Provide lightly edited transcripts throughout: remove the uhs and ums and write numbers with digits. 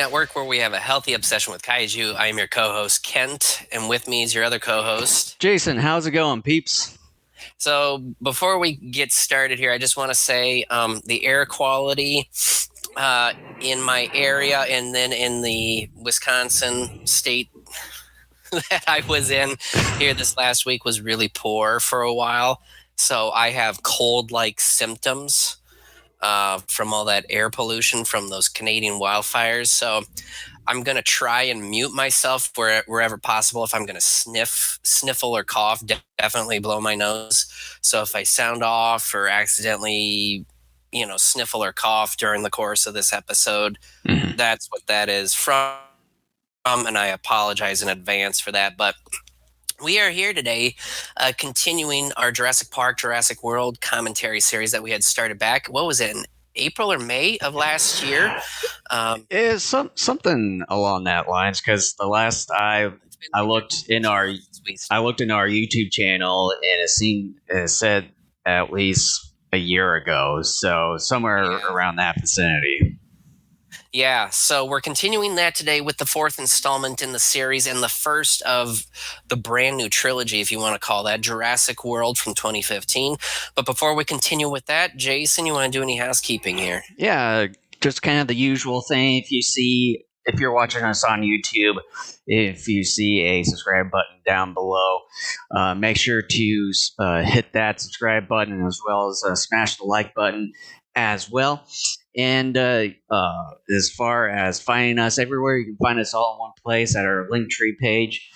Network, where we have a healthy obsession with kaiju. I am your co-host, Kent, and with me is your other co-host, Jason. How's it going, peeps? So before we get started here, I just want to say the air quality in my area and then in the Wisconsin state that I was in here this last week was really poor for a while. So I have cold-like symptoms from all that air pollution from those Canadian wildfires. So I'm going to try and mute myself wherever possible. If I'm going to sniffle or cough, definitely blow my nose. So if I sound off or accidentally, sniffle or cough during the course of this episode, that's what that is from. And I apologize in advance for that. But we are here today continuing our Jurassic Park, Jurassic World commentary series that we had started back. What was it, in April or May of last year? Is something along that lines, because the last I looked in our YouTube channel, and it said at least a year ago, so somewhere around that vicinity. Yeah, so we're continuing that today with the fourth installment in the series and the first of the brand new trilogy, if you want to call that, Jurassic World from 2015. But before we continue with that, Jason, you want to do any housekeeping here? Yeah, just kind of the usual thing. If you're watching us on YouTube, if you see a subscribe button down below, make sure to hit that subscribe button, as well as smash the like button as well. And as far as finding us everywhere, you can find us all in one place at our Linktree page,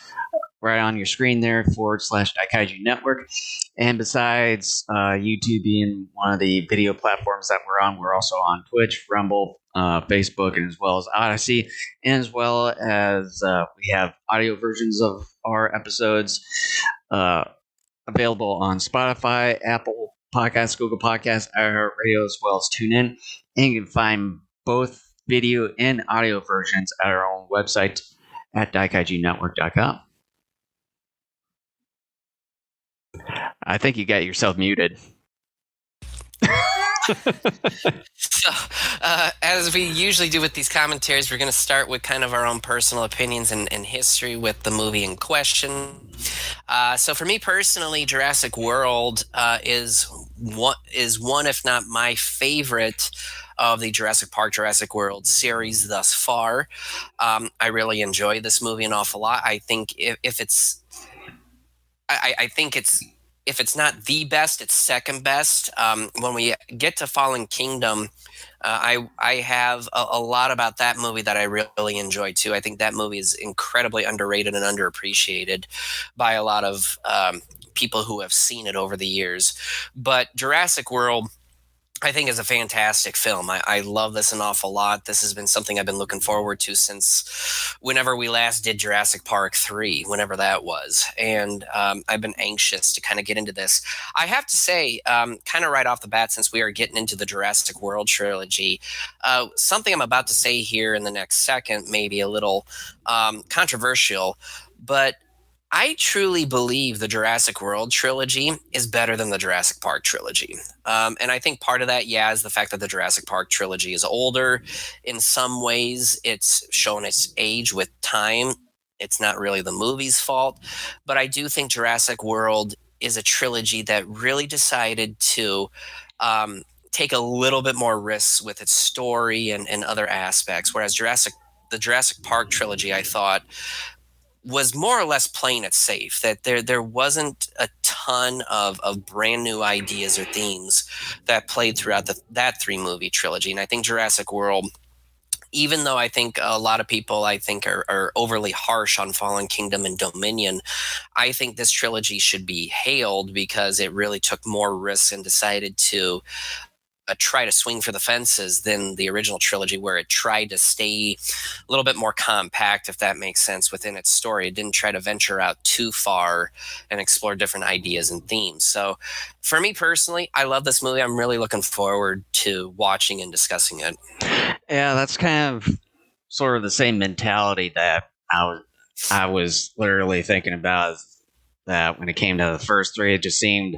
right on your screen there, /Daikaiju Network. And besides YouTube being one of the video platforms that we're on, we're also on Twitch, Rumble, Facebook, and as well as Odyssey, and as well as we have audio versions of our episodes available on Spotify, Apple Podcasts, Google Podcasts, iHeartRadio, as well as TuneIn. And you can find both video and audio versions at our own website at daikaijunetwork.com. I think you got yourself muted. So, as we usually do with these commentaries, we're going to start with kind of our own personal opinions and history with the movie in question. So for me personally, Jurassic World is one, if not my favorite, of the Jurassic Park, Jurassic World series thus far. I really enjoy this movie an awful lot. I think if it's not the best, it's second best. When we get to Fallen Kingdom, I have a lot about that movie that I really enjoy too. I think that movie is incredibly underrated and underappreciated by a lot of people who have seen it over the years. But Jurassic World, I think, is a fantastic film. I love this an awful lot. This has been something I've been looking forward to since whenever we last did Jurassic Park 3, whenever that was. And I've been anxious to kind of get into this. I have to say, kind of right off the bat, since we are getting into the Jurassic World trilogy, something I'm about to say here in the next second may be a little controversial, but I truly believe the Jurassic World trilogy is better than the Jurassic Park trilogy. And I think part of that, is the fact that the Jurassic Park trilogy is older. In some ways, it's shown its age with time. It's not really the movie's fault. But I do think Jurassic World is a trilogy that really decided to take a little bit more risks with its story and other aspects. Whereas the Jurassic Park trilogy, I thought, was more or less playing it safe, that there wasn't a ton of brand new ideas or themes that played throughout that 3-movie trilogy. And I think Jurassic World, even though I think a lot of people are overly harsh on Fallen Kingdom and Dominion, I think this trilogy should be hailed because it really took more risks and decided to try to swing for the fences than the original trilogy, where it tried to stay a little bit more compact, if that makes sense, within its story. It didn't try to venture out too far and explore different ideas and themes. So for me personally, I love this movie. I'm really looking forward to watching and discussing it. Yeah, that's kind of sort of the same mentality that I was literally thinking about, that when it came to the first 3, it just seemed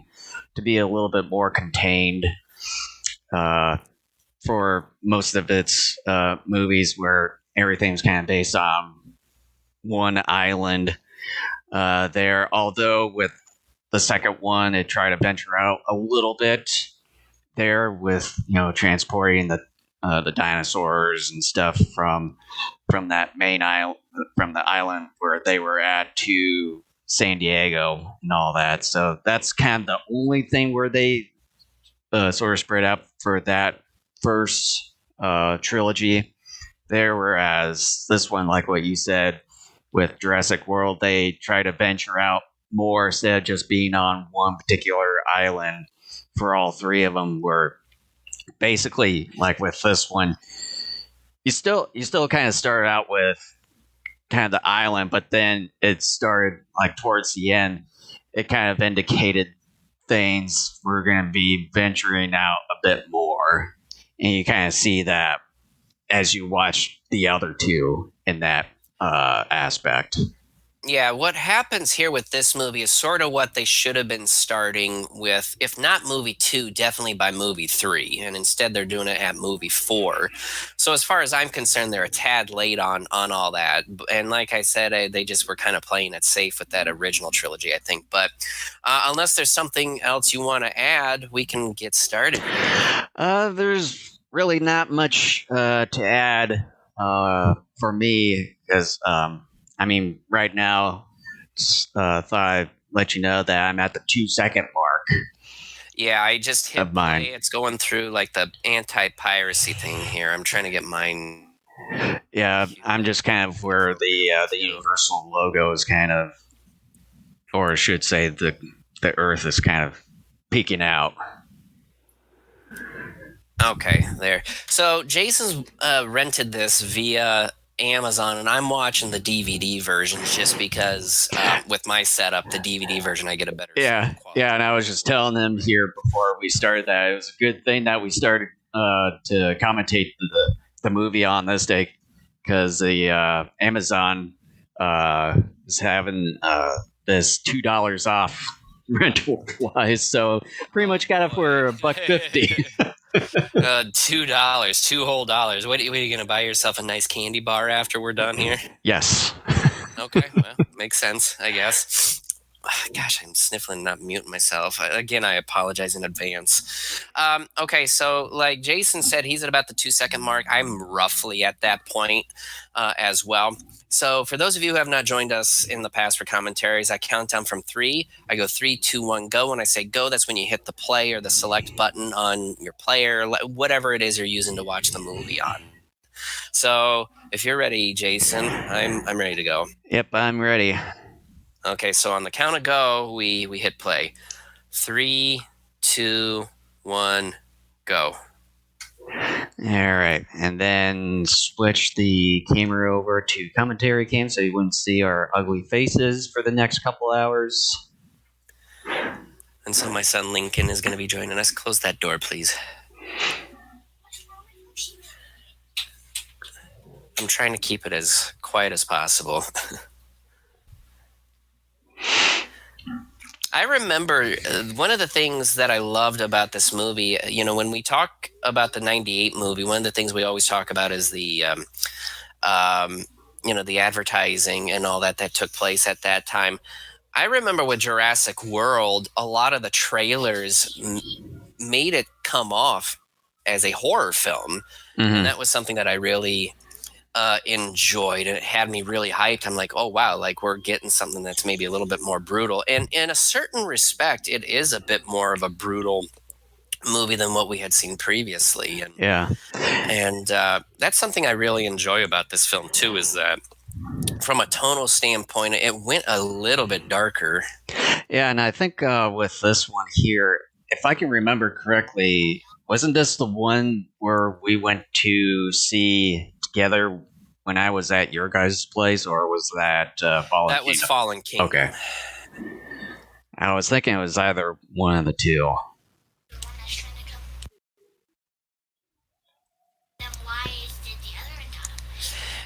to be a little bit more contained for most of its movies, where everything's kind of based on one island there. Although with the second one, it tried to venture out a little bit there with transporting the dinosaurs and stuff from that main island from the island where they were at to San Diego and all that. So that's kind of the only thing where they sort of spread out for that first trilogy there. Whereas this one, like what you said with Jurassic World, they try to venture out more instead of just being on one particular island for all three of them. Where basically, like with this one, you still kind of started out with kind of the island, but then it started like towards the end. It kind of indicated things were going to be venturing out a bit more, and you kind of see that as you watch the other two in that aspect. Yeah, what happens here with this movie is sort of what they should have been starting with, if not movie 2, definitely by movie 3, and instead they're doing it at movie 4. So as far as I'm concerned, they're a tad late on all that. And like I said, they just were kind of playing it safe with that original trilogy, I think. But unless there's something else you want to add, we can get started. There's really not much to add for me, because I mean, right now, thought I'd let you know that I'm at the 2-second mark. Yeah, I just hit of mine. play. It's going through like the anti-piracy thing here. I'm trying to get mine. Yeah, I'm just kind of where the Universal logo is kind of, or I should say, the Earth is kind of peeking out. Okay, there. So Jason's rented this via Amazon, and I'm watching the DVD version just because with my setup, the DVD version, I get a better yeah quality. And I was just telling them here before we started that it was a good thing that we started to commentate the movie on this day, because the Amazon is having this $2 off rental wise, so pretty much got it for $1.50. $2, $2 whole dollars. What are you going to buy yourself a nice candy bar after we're done here? Yes. Okay, well, makes sense, I guess. Gosh, I'm sniffling, not muting myself. Again, I apologize in advance. Okay, so like Jason said, he's at about the 2-second mark. I'm roughly at that point as well. So for those of you who have not joined us in the past for commentaries, I count down from 3. I go 3, 2, 1, go. When I say go, that's when you hit the play or the select button on your player, whatever it is you're using to watch the movie on. So if you're ready, Jason, I'm ready to go. Yep, I'm ready. Okay, so on the count of go, we hit play. 3, 2, 1, go. All right, and then switch the camera over to commentary cam so you wouldn't see our ugly faces for the next couple hours. And so my son Lincoln is going to be joining us. Close that door, please. I'm trying to keep it as quiet as possible. I remember one of the things that I loved about this movie, when we talk about the 98 movie, one of the things we always talk about is the, the advertising and all that took place at that time. I remember with Jurassic World, a lot of the trailers made it come off as a horror film. Mm-hmm. And that was something that I really enjoyed, and it had me really hyped. I'm like, oh wow, like we're getting something that's maybe a little bit more brutal, and in a certain respect it is a bit more of a brutal movie than what we had seen previously. And that's something I really enjoy about this film too, is that from a tonal standpoint it went a little bit darker. Yeah, and I think with this one here, if I can remember correctly, wasn't this the one where we went to see together when I was at your guys' place, or was that Fallen Kingdom? That was Fallen Kingdom. Okay. I was thinking it was either one of the two.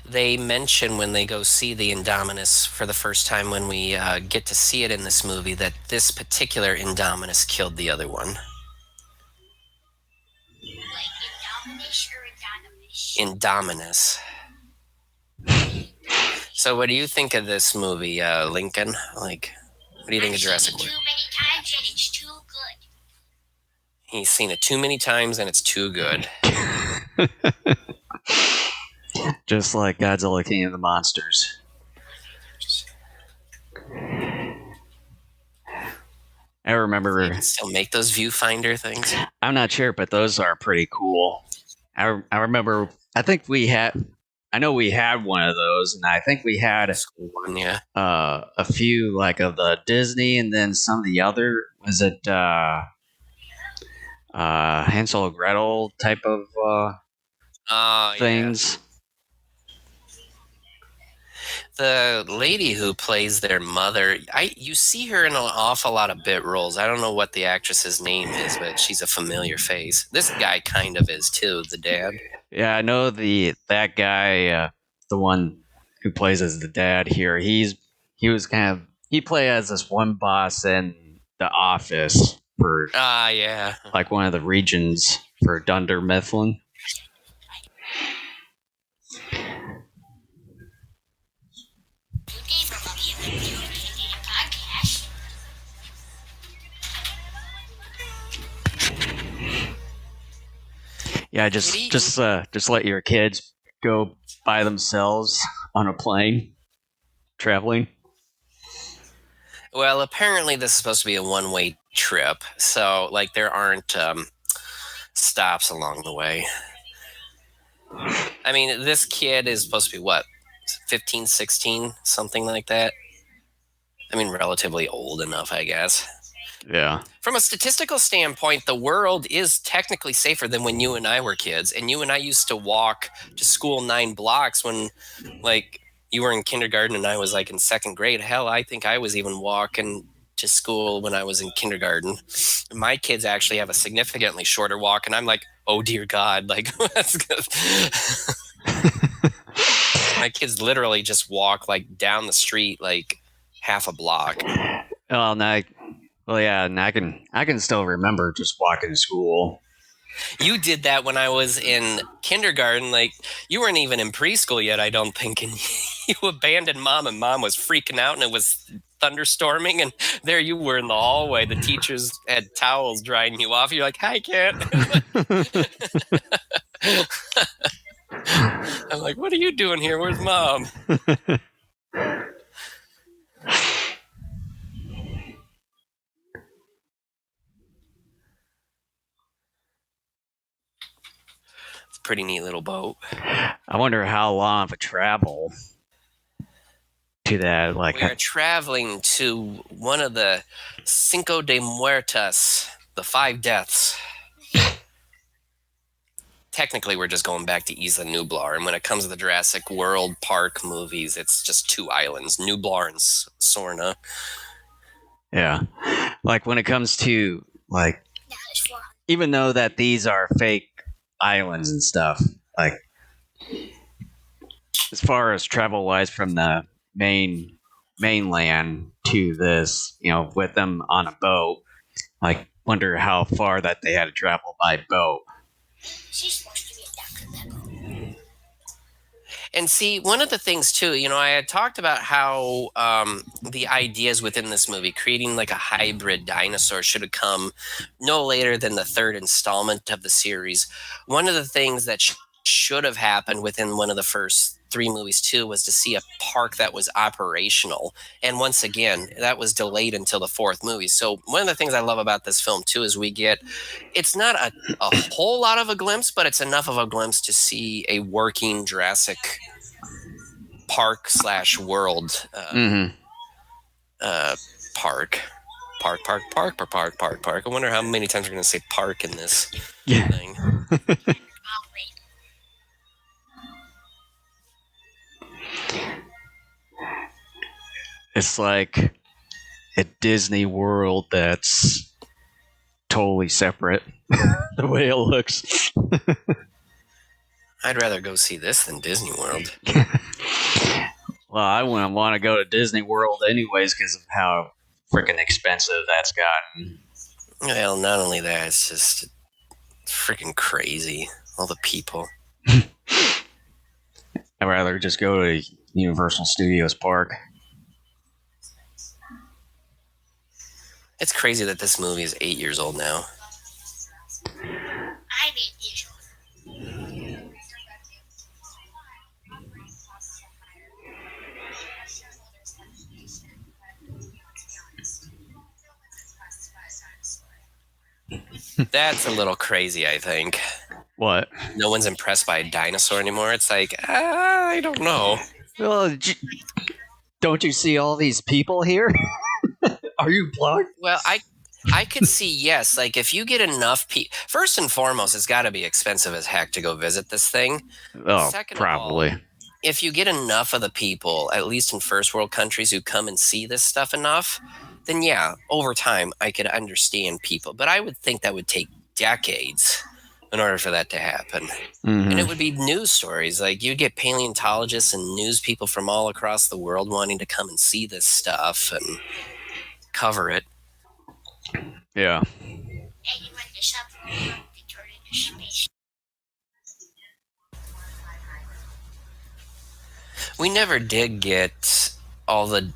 They mention when they go see the Indominus for the first time, when we get to see it in this movie, that this particular Indominus killed the other one. Indominus. So, what do you think of this movie, Lincoln? Like, what do you think of Jurassic World? Too many times and it's too good. He's seen it too many times and it's too good. Just like Godzilla King of the Monsters. I remember. You can still make those viewfinder things. I'm not sure, but those are pretty cool. I remember. I think we had. I know we had one of those, and I think we had School one, yeah. a few like of the Disney, and then some of the other. Was it Hansel and Gretel type of things? Yeah. The lady who plays their mother, you see her in an awful lot of bit roles. I don't know what the actress's name is, but she's a familiar face. This guy kind of is too, the dad. Yeah, I know that guy, the one who plays as the dad here. He played as this one boss in The Office for Yeah. like one of the regions for Dunder Mifflin. Yeah, just let your kids go by themselves on a plane, traveling. Well, apparently this is supposed to be a one-way trip, so like there aren't stops along the way. I mean, this kid is supposed to be what, 15, 16, something like that. I mean, relatively old enough, I guess. Yeah. From a statistical standpoint, the world is technically safer than when you and I were kids. And you and I used to walk to school 9 blocks when, like, you were in kindergarten and I was, like, in 2nd grade. Hell, I think I was even walking to school when I was in kindergarten. My kids actually have a significantly shorter walk, and I'm like, oh, dear God. Like, that's good. My kids literally just walk, like, down the street, like, half a block. Well, yeah, and I can still remember just walking to school. You did that when I was in kindergarten. Like, you weren't even in preschool yet, I don't think. And you abandoned Mom, and Mom was freaking out, and it was thunderstorming. And there you were in the hallway. The teachers had towels drying you off. You're like, hi, Kent. I'm like, what are you doing here? Where's Mom? Pretty neat little boat. I wonder how long of a travel to that. Like, we are traveling to one of the Cinco de Muertos, the 5 deaths. Technically, we're just going back to Isla Nublar, and when it comes to the Jurassic World Park movies, it's just 2 islands, Nublar and Sorna. Yeah, like when it comes to like, even though that these are fake islands and stuff, like as far as travel wise from the mainland to this, with them on a boat, like wonder how far that they had to travel by boat. She's supposed to be a duck. And see, one of the things too, I had talked about how the ideas within this movie, creating like a hybrid dinosaur, should have come no later than the 3rd installment of the series. One of the things that should have happened within one of the first 3 movies too was to see a park that was operational. And once again, that was delayed until the 4th movie. So one of the things I love about this film too is it's not a whole lot of a glimpse, but it's enough of a glimpse to see a working Jurassic Park / world park. Park. I wonder how many times we're going to say park in this thing. It's like a Disney World that's totally separate, the way it looks. I'd rather go see this than Disney World. Well, I wouldn't want to go to Disney World anyways because of how freaking expensive that's gotten. Well, not only that, it's just freaking crazy. All the people. I'd rather just go to Universal Studios Park. It's crazy that this movie is 8 years old now. I'm 8 years old. That's a little crazy, I think. What? No one's impressed by a dinosaur anymore. It's like, I don't know. Well, don't you see all these people here? Are you plugged? Well, I could see, yes, like if you get enough people, first and foremost, it's got to be expensive as heck to go visit this thing. Oh, Second probably. of all, if you get enough of the people, at least in first world countries, who come and see this stuff enough, then yeah, over time, I could understand people. But I would think that would take decades in order for that to happen. And it would be news stories. Like you'd get paleontologists and news people from all across the world wanting to come and see this stuff and cover it. Yeah. And you went to submarine, they turned into space. We never did get all the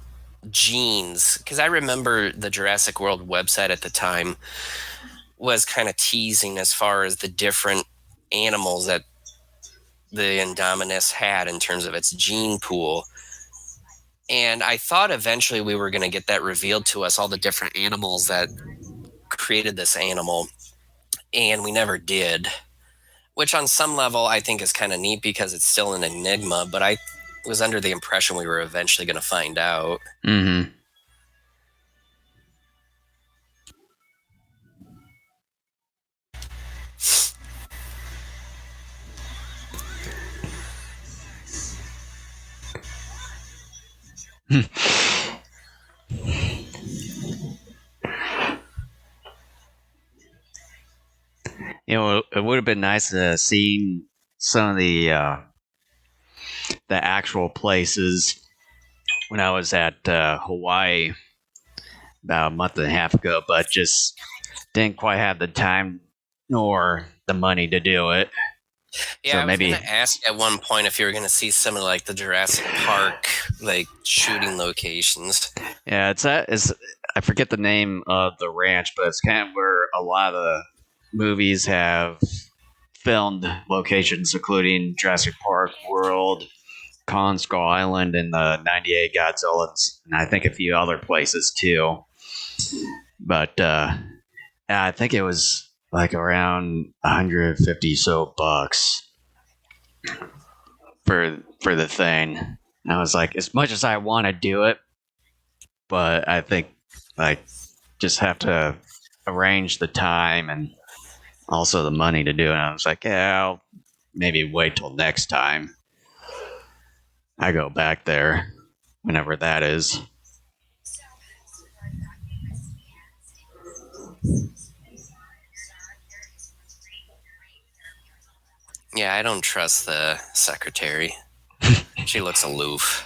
genes, because I remember the Jurassic World website at the time was kind of teasing as far as the different animals that the Indominus had in terms of its gene pool. And I thought eventually we were going to get that revealed to us, all the different animals that created this animal. And we never did, which on some level I think is kind of neat because it's still an enigma, but I was under the impression we were eventually going to find out. Mm-hmm. You know, it would have been nice to see some of the actual places when I was at Hawaii about a month and a half ago, but just didn't quite have the time nor the money to do it. Yeah, So I was maybe- going to ask at one point if you were going to see some of like the Jurassic Park like shooting locations. Yeah, it's I forget the name of the ranch, but it's kind of where a lot of the movies have filmed locations, including Jurassic Park World, Kong Skull Island, and the '98 Godzilla, and I think a few other places too. But I think it was like around 150 so bucks for the thing. And I was like, as much as I want to do it, but I think I just have to arrange the time and also the money to do it. And I was like, yeah, I'll maybe wait till next time I go back there, whenever that is. Yeah, I don't trust the secretary. She looks aloof.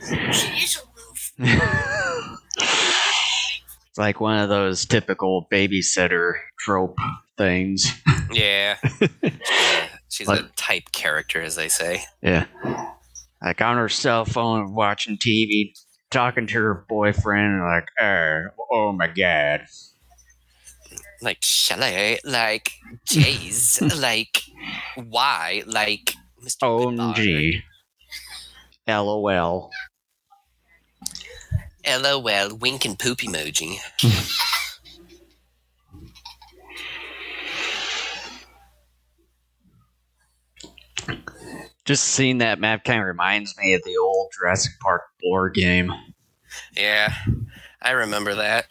She is aloof. It's like one of those typical babysitter trope things. Yeah. She's Like- a type character, as they say. Yeah. Like on her cell phone, watching TV, talking to her boyfriend, like, oh my god. Like, Shelley, like, jeez, like, why? Like, Mr. OMG. LOL. LOL, wink and poop emoji. Just seeing that map kind of reminds me of the old Jurassic Park board game. Yeah, I remember that.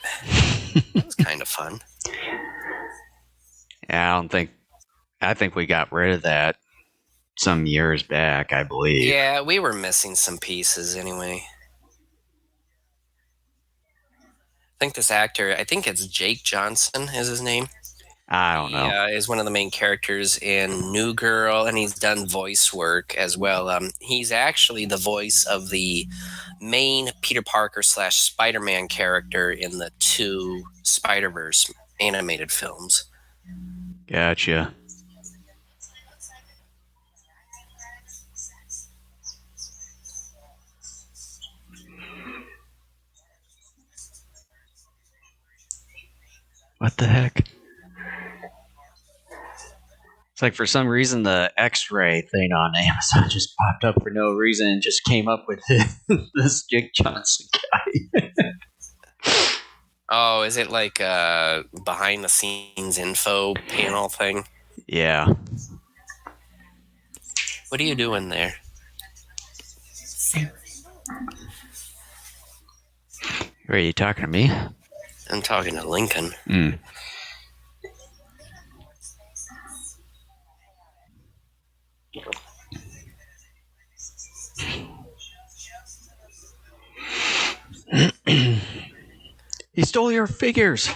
That was kind of fun. Yeah, I think we got rid of that some years back, I believe. Yeah, we were missing some pieces anyway. I think this actor, I think it's Jake Johnson is his name. I don't know. He is one of the main characters in New Girl, and he's done voice work as well. He's actually the voice of the main Peter Parker / Spider-Man character in the 2 Spider-Verse animated films. Gotcha. It's like for some reason the X-ray thing on Amazon just popped up for no reason and just came up with this Jake Johnson guy. Oh, is it like a behind the scenes info panel thing? Yeah. What are you doing there? Are you talking to me? I'm talking to Lincoln. He stole your figures.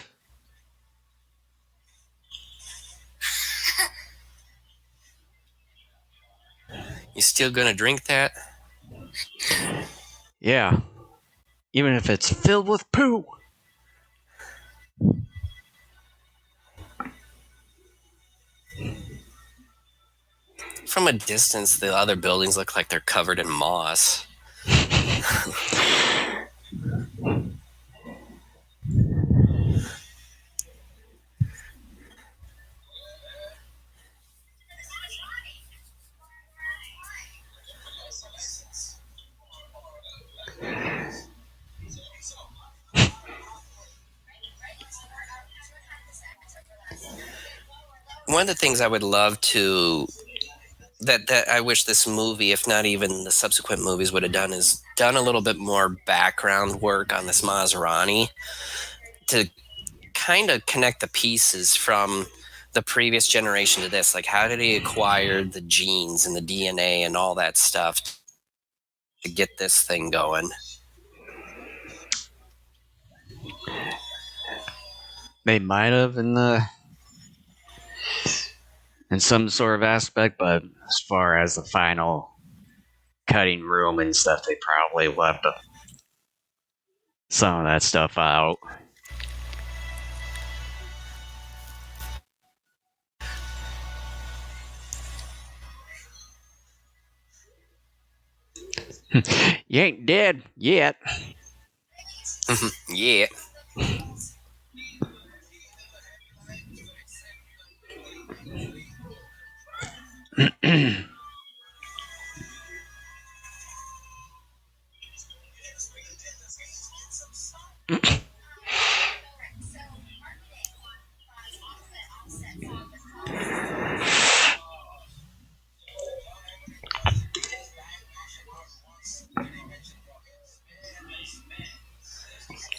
You still gonna drink that? Yeah. Even if it's filled with poo. From a distance, the other buildings look like they're covered in moss. One of the things I would love to that I wish this movie, if not even the subsequent movies, would have done is done a little bit more background work on this Maserati to kind of connect the pieces from the previous generation to this. Like, how did he acquire the genes and the DNA and all that stuff to get this thing going? They might have in some sort of aspect, but as far as the final cutting room and stuff, they probably left some of that stuff out. You ain't dead yet. Yeah.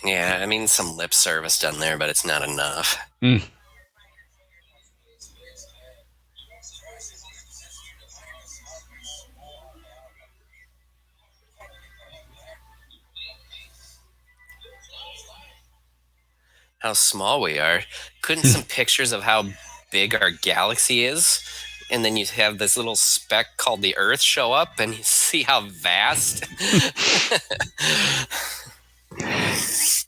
Yeah, I mean, some lip service done there, but it's not enough. How small we are. Couldn't some pictures of how big our galaxy is, and then you have this little speck called the Earth show up, and you see how vast?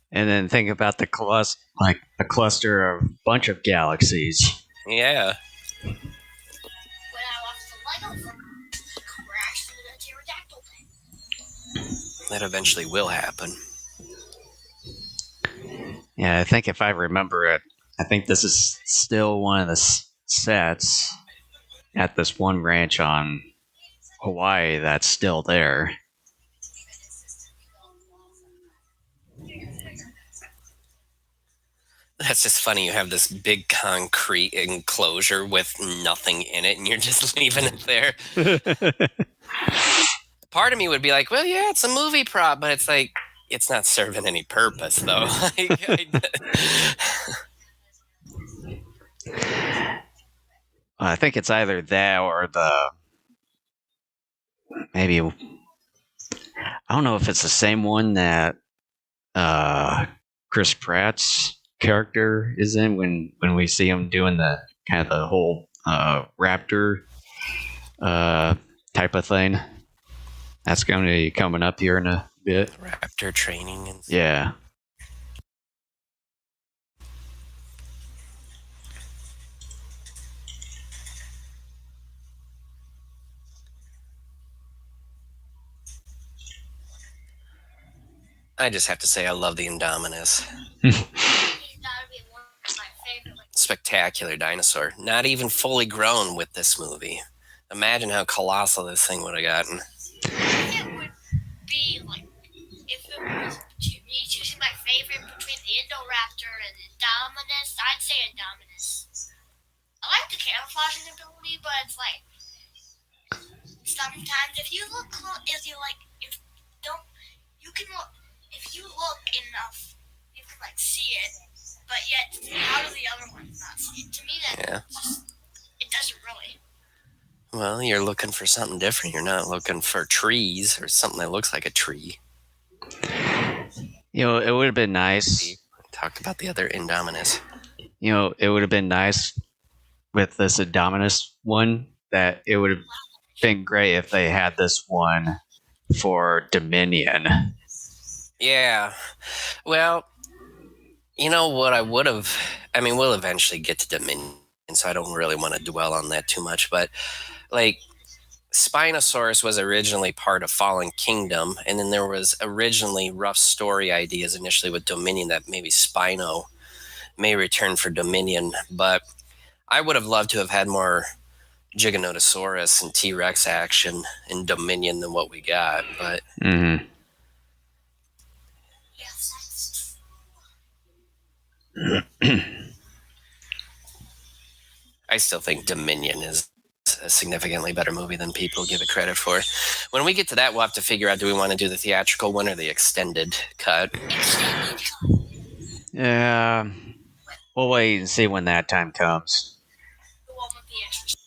And then think about the like a cluster of bunch of galaxies. Yeah. When I watched the Lego film, crash through the pterodactyl thing. That eventually will happen. Yeah, I think if I remember it, I think this is still one of the sets at this one ranch on Hawaii that's still there. That's just funny. You have this big concrete enclosure with nothing in it, and you're just leaving it there. Part of me would be like, well, yeah, it's a movie prop, but it's like, it's not serving any purpose, though. I think it's either that or maybe I don't know if it's the same one that Chris Pratt's character is in when we see him doing the kind of the whole raptor type of thing. That's going to be coming up here in a bit. Raptor training and stuff. Yeah. I just have to say I love the Indominus. He's gotta be one of my favorite. Spectacular. spectacular dinosaur. Not even fully grown with this movie. Imagine how colossal this thing would have gotten. It would be like if it was me choosing my favorite between the Indoraptor and Indominus. I'd say Indominus. I like the camouflaging ability, but it's like sometimes if you look close, if you look enough, you can like see it. But yet, how do the other ones not see it? To me, it doesn't really. Well, you're looking for something different. You're not looking for trees or something that looks like a tree. You know, it would have been nice. We talked about the other Indominus. You know, it would have been nice with this Indominus one that it would have been great if they had this one for Dominion. Yeah. Well, you know what I would have... I mean, we'll eventually get to Dominion, so I don't really want to dwell on that too much, but, like, Spinosaurus was originally part of Fallen Kingdom, and then there was originally rough story ideas initially with Dominion that maybe Spino may return for Dominion, but I would have loved to have had more Giganotosaurus and T-Rex action in Dominion than what we got, but... Mm-hmm. Yes, I still think Dominion is a significantly better movie than people give it credit for. When we get to that, we'll have to figure out, do we want to do the theatrical one or the extended cut? Yeah. We'll wait and see when that time comes. the one with the extra.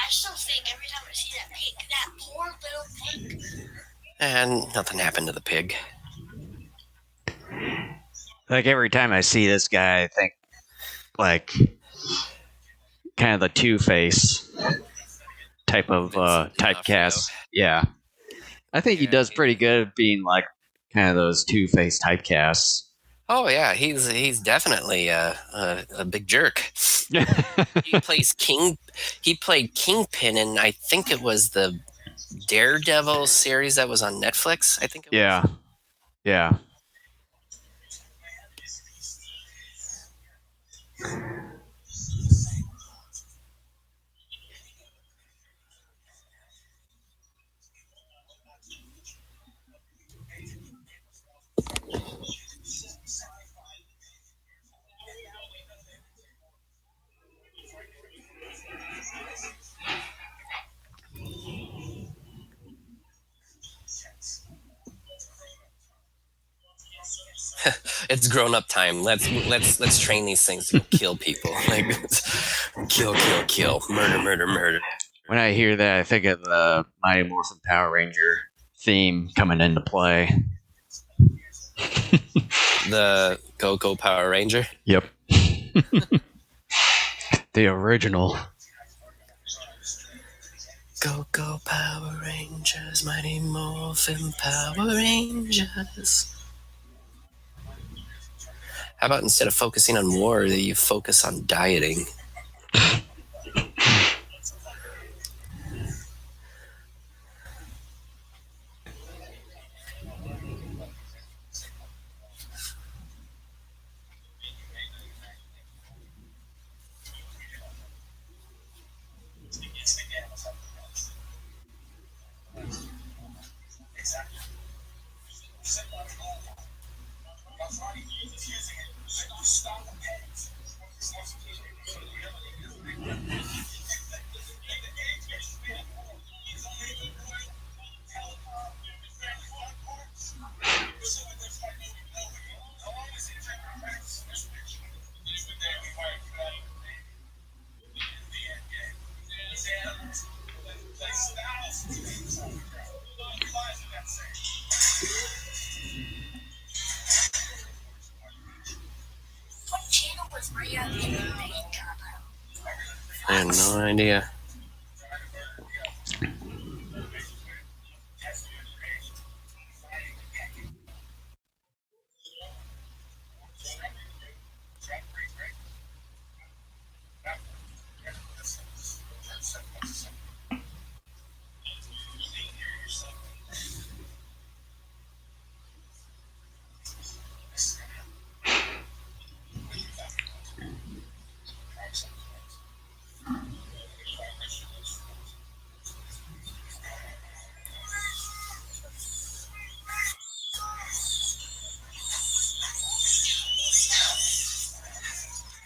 I still think every time I see that pig, that poor little pig. And nothing happened to the pig. Like every time I see this guy, I think like kind of the Two-Face type of typecast. Yeah. I think he does pretty good at being like kind of those Two-Face typecasts. Oh yeah, he's definitely a big jerk. He plays King. He played Kingpin, and I think it was the Daredevil series that was on Netflix. I think it was. Yeah. Yeah. It's grown up time. Let's train these things to kill people. Like kill, murder. When I hear that, I think of the Mighty Morphin Power Ranger theme coming into play. The Go Power Ranger. Yep. The original. Go Power Rangers, Mighty Morphin Power Rangers. How about instead of focusing on war, that you focus on dieting? What channel was Rio getting paid on? I have no idea.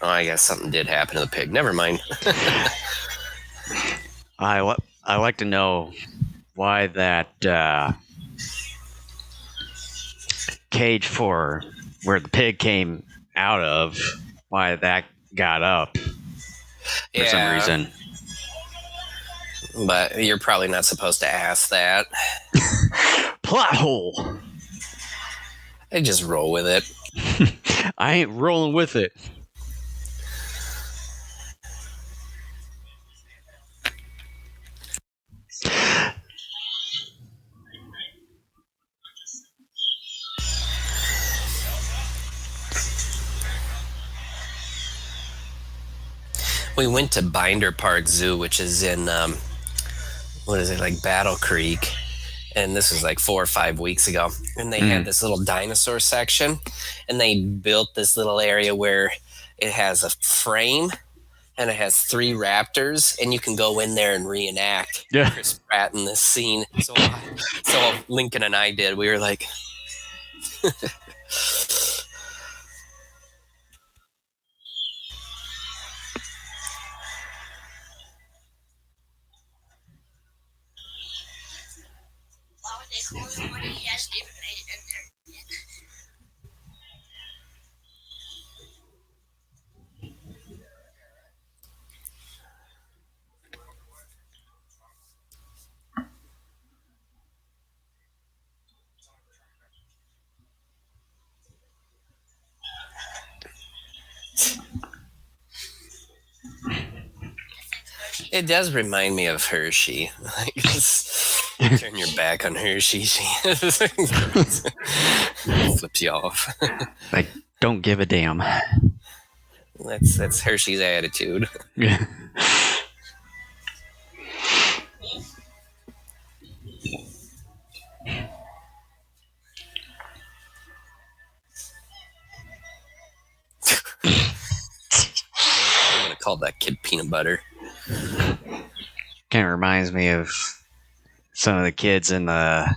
Oh, I guess something did happen to the pig. Never mind. I like to know why that cage for where the pig came out of, why that got up for some reason. But you're probably not supposed to ask that. Plot hole. I just roll with it. I ain't rolling with it. We went to Binder Park Zoo, which is in, what is it, like Battle Creek. And this was like 4 or 5 weeks ago. And they had this little dinosaur section. And they built this little area where it has a frame and it has 3 raptors. And you can go in there and reenact Chris Pratt in this scene. So Lincoln and I did. We were like... Why would they call him when he hasn't even made it in there yet? It does remind me of Hershey. Like, turn your back on Hershey. She flips you off. Like, don't give a damn. That's Hershey's attitude. Yeah. I'm gonna call that kid peanut butter. Kind of reminds me of some of the kids in the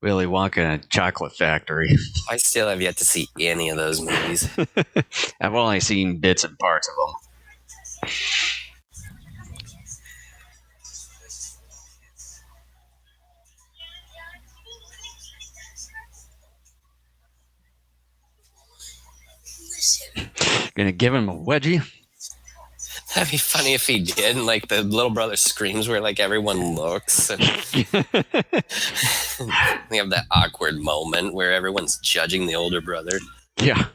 Willy Wonka and a Chocolate Factory. I still have yet to see any of those movies. I've only seen bits and parts of them. Listen, Gonna give him a wedgie? That'd be funny if he did. And like the little brother screams where like everyone looks. And we have that awkward moment where everyone's judging the older brother. Yeah.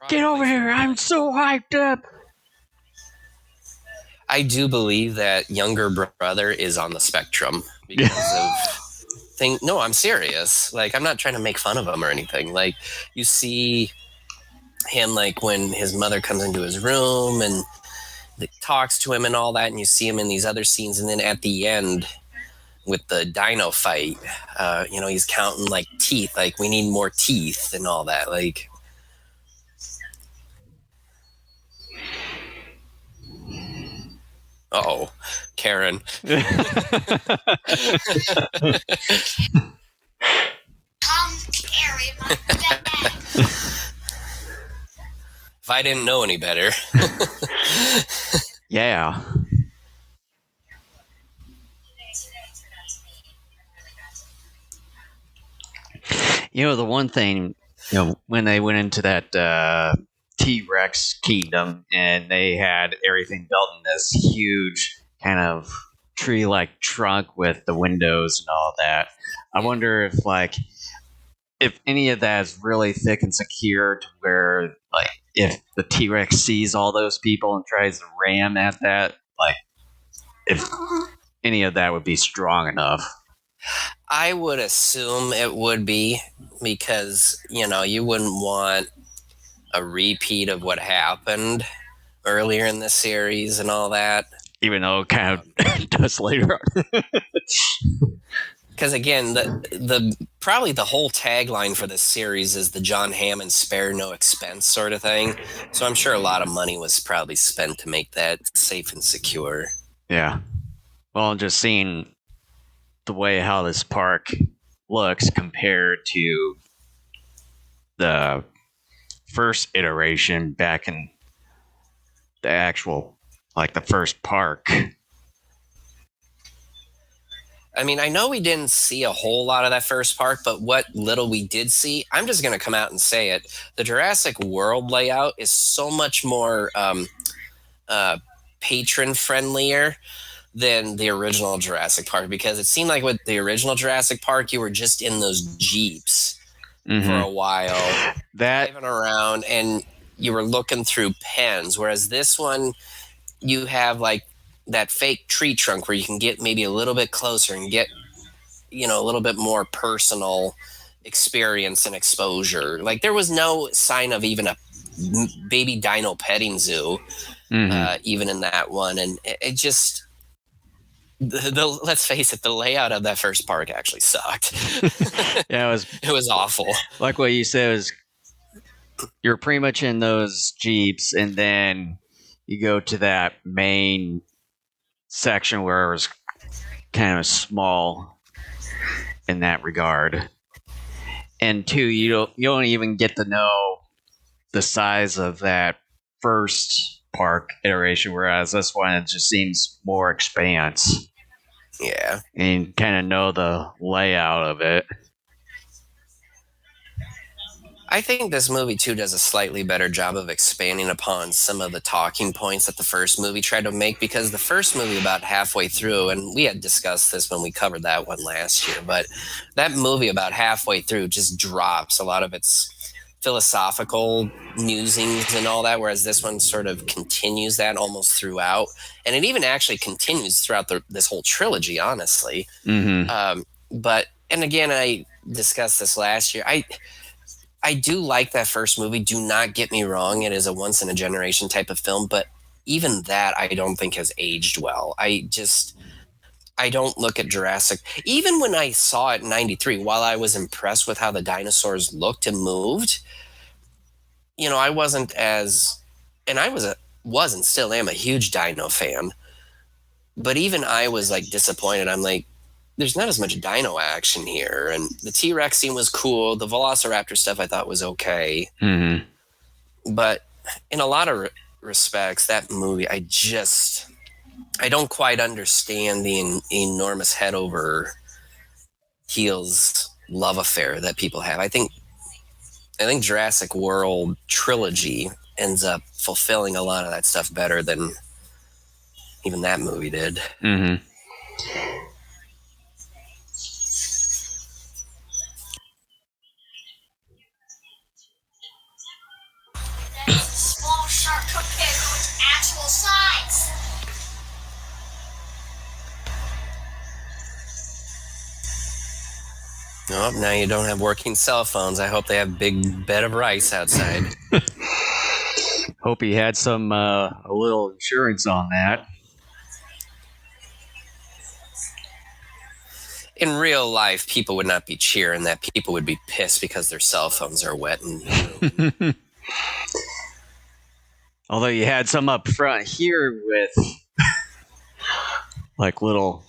Get over here. I'm so hyped up. I do believe that younger brother is on the spectrum because of no, I'm serious. Like, I'm not trying to make fun of him or anything. Like, you see him like when his mother comes into his room and talks to him and all that, and you see him in these other scenes, and then at the end with the dino fight, he's counting like teeth, like we need more teeth and all that. Like, uh-oh, Karen. Come, carry my bag. If I didn't know any better. Yeah. The one thing, when they went into that T-Rex kingdom and they had everything built in this huge kind of tree-like trunk with the windows and all that, I wonder if any of that is really thick and secure to where, if the T-Rex sees all those people and tries to ram at that, if any of that would be strong enough. I would assume it would be, because, you wouldn't want a repeat of what happened earlier in the series and all that. Even though it kind of does later on. Because again, the probably the whole tagline for this series is the John Hammond spare no expense sort of thing. So I'm sure a lot of money was probably spent to make that safe and secure. Yeah. Well, just seeing the way how this park looks compared to the first iteration back in the actual, the first park. I mean, I know we didn't see a whole lot of that first park, but what little we did see, I'm just going to come out and say it. The Jurassic World layout is so much more patron friendlier than the original Jurassic Park, because it seemed like with the original Jurassic Park, you were just in those Jeeps for a while, driving around, and you were looking through pens, whereas this one, you have that fake tree trunk where you can get maybe a little bit closer and get, a little bit more personal experience and exposure. There was no sign of even a baby dino petting zoo, even in that one. And it just, let's face it, the layout of that first park actually sucked. Yeah, it was awful. Like what you said, was you're pretty much in those Jeeps, and then you go to that main section where it was kind of small in that regard. And two, you don't even get to know the size of that first park iteration, whereas this one, it just seems more expanse. Yeah. And you kind of know the layout of it. I think this movie, too, does a slightly better job of expanding upon some of the talking points that the first movie tried to make, because the first movie, about halfway through, and we had discussed this when we covered that one last year, but that movie about halfway through just drops a lot of its philosophical musings and all that, whereas this one sort of continues that almost throughout. And it even actually continues throughout this whole trilogy, honestly. But, and again, I discussed this last year, I do like that first movie. Do not get me wrong. It is a once-in-a-generation type of film, but even that I don't think has aged well. I don't look at Jurassic. Even when I saw it in 93, while I was impressed with how the dinosaurs looked and moved, I wasn't as... And I wasn't, still am a huge dino fan. But even I was, disappointed. I'm like, there's not as much dino action here, and the T-Rex scene was cool. The Velociraptor stuff I thought was okay, but in a lot of respects, that movie, I don't quite understand the enormous head over heels love affair that people have. I think Jurassic World trilogy ends up fulfilling a lot of that stuff better than even that movie did. Small shark compared to its actual size. Oh, now you don't have working cell phones. I hope they have a big bed of rice outside. Hope he had some a little insurance on that. In real life, people would not be cheering that. People would be pissed because their cell phones are wet and Although you had some up front here with little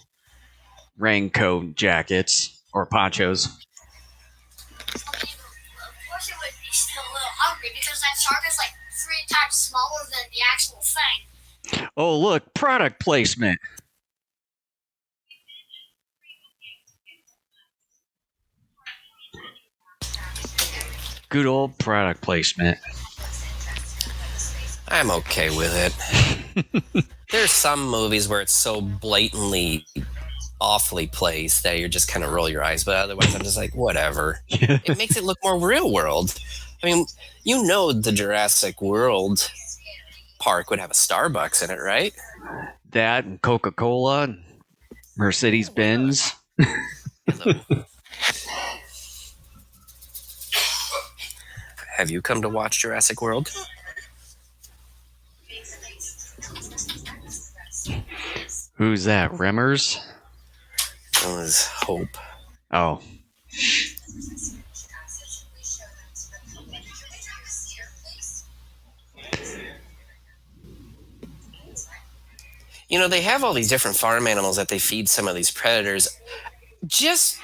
raincoat jackets or ponchos. Of course it would be still a little hungry because that shark is 3 times smaller than the actual thing. Oh, look, product placement. Good old product placement. I'm okay with it. There's some movies where it's so blatantly awfully placed that you're just kind of roll your eyes, but otherwise I'm just like, whatever. It makes it look more real world. I mean, you know the Jurassic World park would have a Starbucks in it, right? That and Coca-Cola and Mercedes-Benz. Hello. Have you come to watch Jurassic World? Who's that? Remmers? It was Hope. Oh. You know, they have all these different farm animals that they feed some of these predators. Just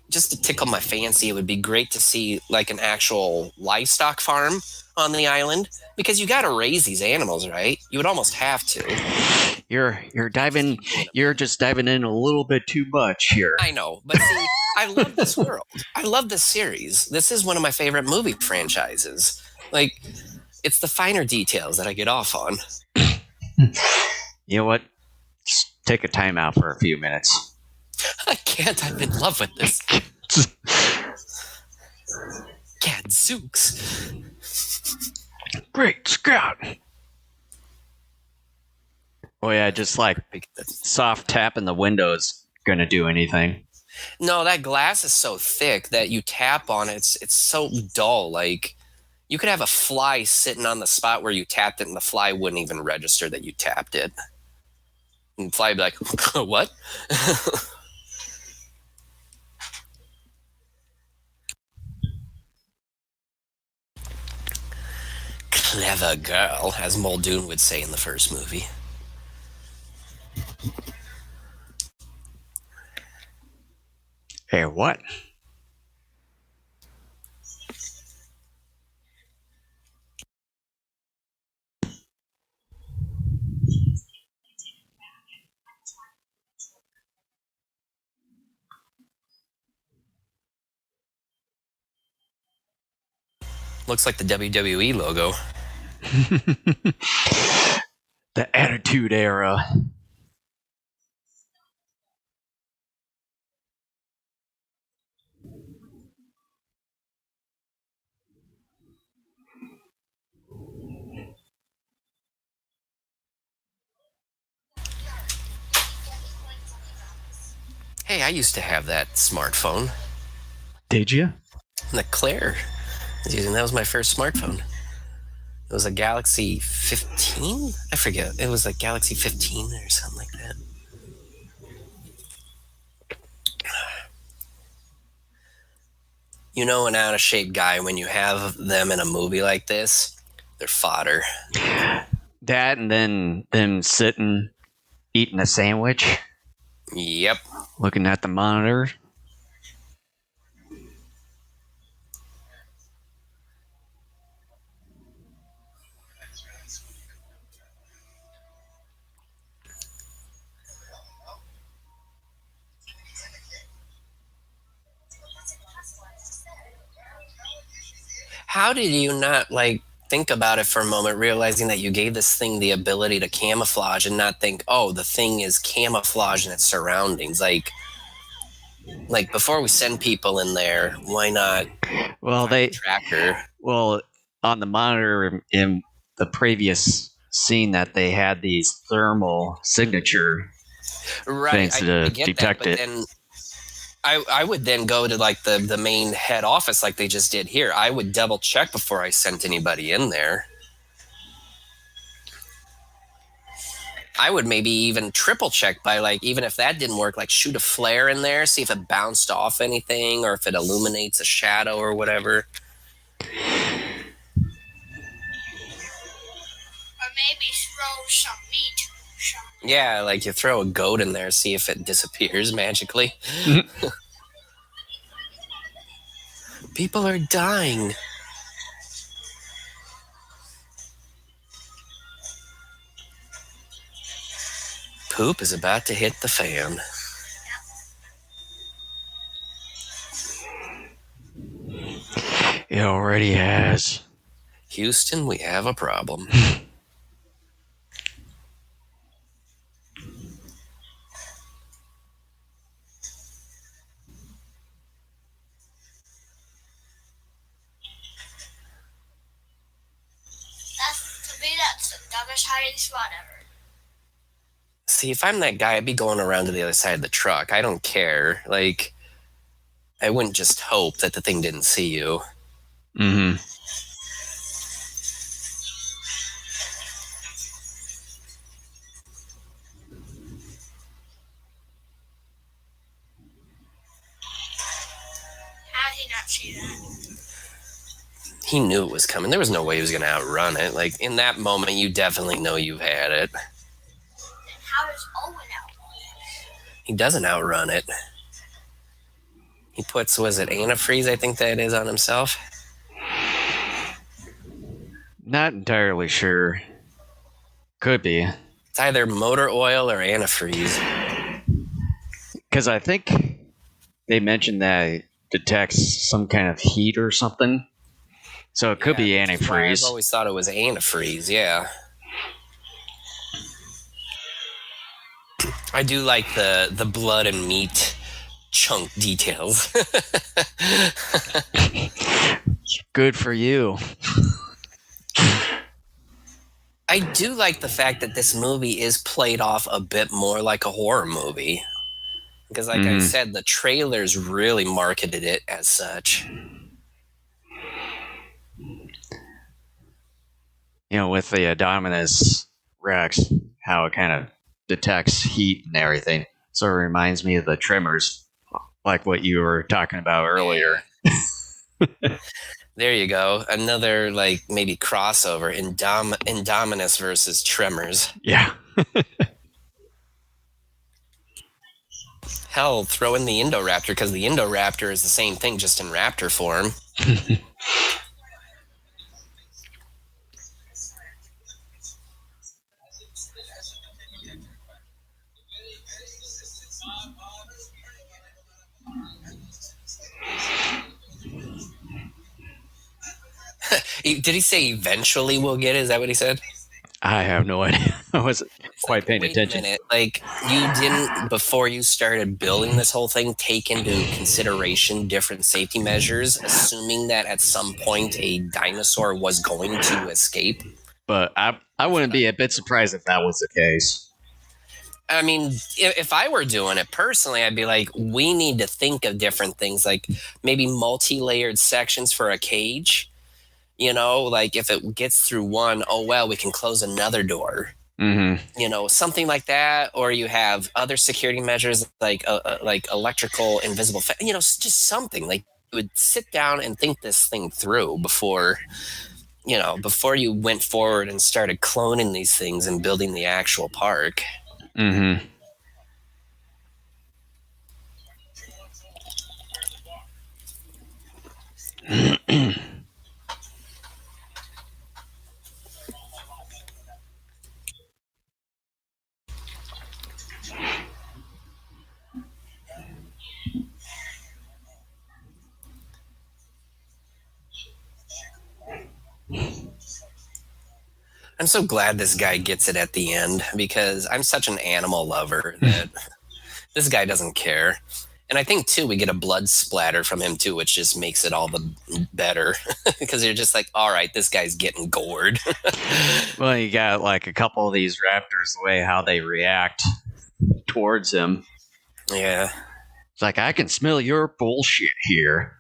to tickle my fancy, it would be great to see like an actual livestock farm on the island, because you got to raise these animals, right? You would almost have to. You're just diving in a little bit too much here. I know, but see, I love this world. I love this series. This is one of my favorite movie franchises. Like, it's the finer details that I get off on. You know what? Just take a time out for a few minutes. I can't. I'm in love with this. Gadzooks. Great Scott. Oh yeah, just like soft tapping the windows gonna do anything. No, that glass is so thick that you tap on it. It's so dull. Like, you could have a fly sitting on the spot where you tapped it, and the fly wouldn't even register that you tapped it. And the fly would be like, what? Clever girl, as Muldoon would say in the first movie. Hey, what? Looks like the WWE logo. The Attitude Era. Hey, I used to have that smartphone. Did you? The Claire was using. That was my first smartphone. It was a Galaxy 15? I forget. It was like Galaxy 15 or something like that. You know, an out-of-shape guy, when you have them in a movie like this, they're fodder. That and then them sitting, eating a sandwich, Yep. looking at the monitor. How did you not, like, think about it for a moment, realizing that you gave this thing the ability to camouflage and not think, oh, the thing is camouflage in its surroundings? Like before we send people in there, why not Well, tracker? Well, on the monitor in the previous scene that they had these thermal signature Right, things I to get detect that, but it. then I would then go to like the main head office like they just did here. I would double check before I sent anybody in there. I would maybe even triple check by, like, even if that didn't work, like shoot a flare in there, see if it bounced off anything or if it illuminates a shadow or whatever. Or maybe throw some meat. Yeah, like you throw a goat in there, see if it disappears magically. People are dying. poop is about to hit the fan. It already has. Houston, we have a problem. To me, that's the dumbest hiding spot ever. See, if I'm that guy, I'd be going around to the other side of the truck. I don't care. Like, I wouldn't just hope that the thing didn't see you. Mm-hmm. How did he not see that? He knew it was coming. There was no way he was going to outrun it. Like, in that moment, you definitely know you've had it. Then how does Owen outrun it? He doesn't outrun it. He puts, was it antifreeze, I think that is, on himself? Not entirely sure. Could be. It's either motor oil or antifreeze. Because I think they mentioned that it detects some kind of heat or something. So it could be antifreeze. I've always thought it was antifreeze, yeah. I do like the blood and meat chunk details. Good for you. I do like the fact that this movie is played off a bit more like a horror movie. Because like I said, the trailers really marketed it as such. You know, with the Dominus Rex, how it kind of detects heat and everything. So it reminds me of the Tremors, like what you were talking about earlier. There you go. Another, like, maybe crossover. Indominus versus Tremors. Yeah. Hell, throw in the Indoraptor, because the Indoraptor is the same thing, just in raptor form. Did he say eventually we'll get it? Is that what he said? I have no idea. I wasn't quite paying attention. Wait a minute. Like, you didn't, before you started building this whole thing, take into consideration different safety measures, assuming that at some point a dinosaur was going to escape? But I wouldn't be a bit surprised if that was the case. I mean, if I were doing it personally, I'd be like, we need to think of different things, like maybe multi-layered sections for a cage. You know, like if it gets through one, oh, well, we can close another door. Mm-hmm. You know, something like that. Or you have other security measures like electrical invisible, you know, just something. Like, you would sit down and think this thing through before you went forward and started cloning these things and building the actual park. Mm-hmm. I'm so glad this guy gets it at the end, because I'm such an animal lover that this guy doesn't care. And I think, too, we get a blood splatter from him, too, which just makes it all the better. Because you're just like, all right, this guy's getting gored. Well, you got like a couple of these raptors, the way how they react towards him. Yeah. It's like, I can smell your bullshit here.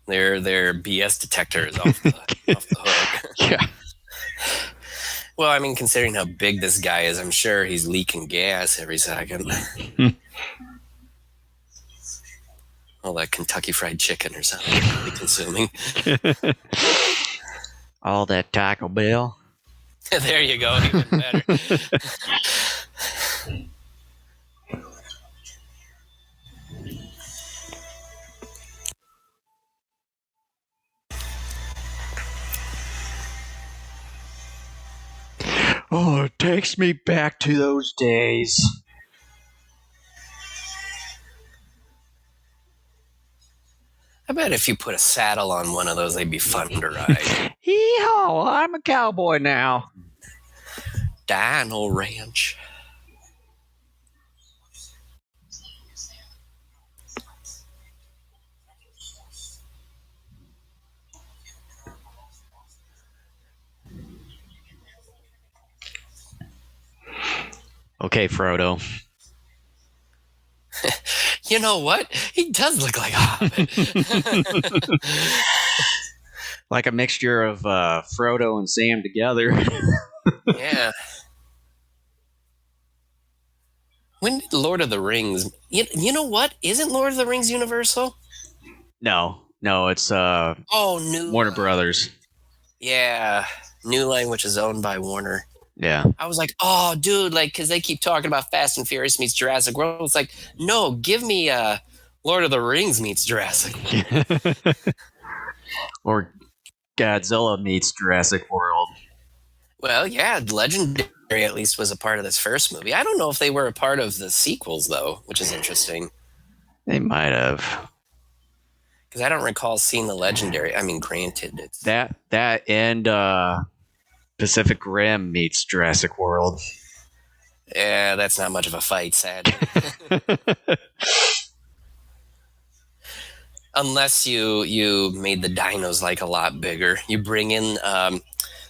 They're BS detectors off the hook. Yeah. Well, I mean, considering how big this guy is, I'm sure he's leaking gas every second. All that Kentucky Fried Chicken or something he's probably consuming. All that Taco Bell. There you go, even better. Oh, it takes me back to those days. I bet if you put a saddle on one of those, they'd be fun to ride. Hee-haw, I'm a cowboy now. Dino Ranch. Okay, Frodo. You know what? He does look like a hobbit. Like a mixture of Frodo and Sam together. Yeah. When did Lord of the Rings... You know what? Isn't Lord of the Rings Universal? No, it's New Warner Line. Brothers. Yeah. New Line, which is owned by Warner. Yeah. I was like, oh, dude, like, because they keep talking about Fast and Furious meets Jurassic World. It's like, no, give me Lord of the Rings meets Jurassic World. Or Godzilla meets Jurassic World. Well, yeah, Legendary at least was a part of this first movie. I don't know if they were a part of the sequels, though, which is interesting. They might have. Because I don't recall seeing the Legendary. I mean, granted, it's... That and Pacific Rim meets Jurassic World. Yeah, that's not much of a fight, sadly. Unless you made the dinos like a lot bigger. You bring in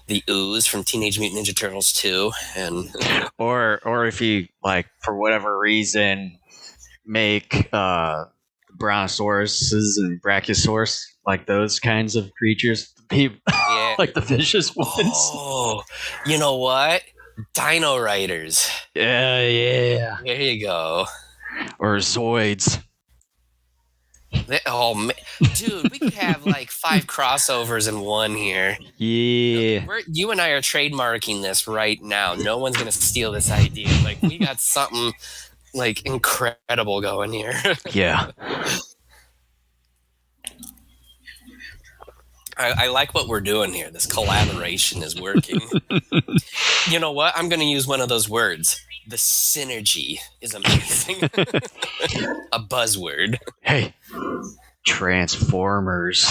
the ooze from Teenage Mutant Ninja Turtles 2, and or if you, like, for whatever reason, make brontosauruses and brachiosaurus, like those kinds of creatures, yeah. like the vicious ones. Oh, you know what? Dino Riders. Yeah. There you go. Or Zoids. Oh, man. Dude, we could have like 5 crossovers in one here. Yeah. You and I are trademarking this right now. No one's going to steal this idea. Like, we got something like incredible going here. Yeah. I like what we're doing here. This collaboration is working. You know what? I'm going to use one of those words. The synergy is amazing. A buzzword. Hey, Transformers.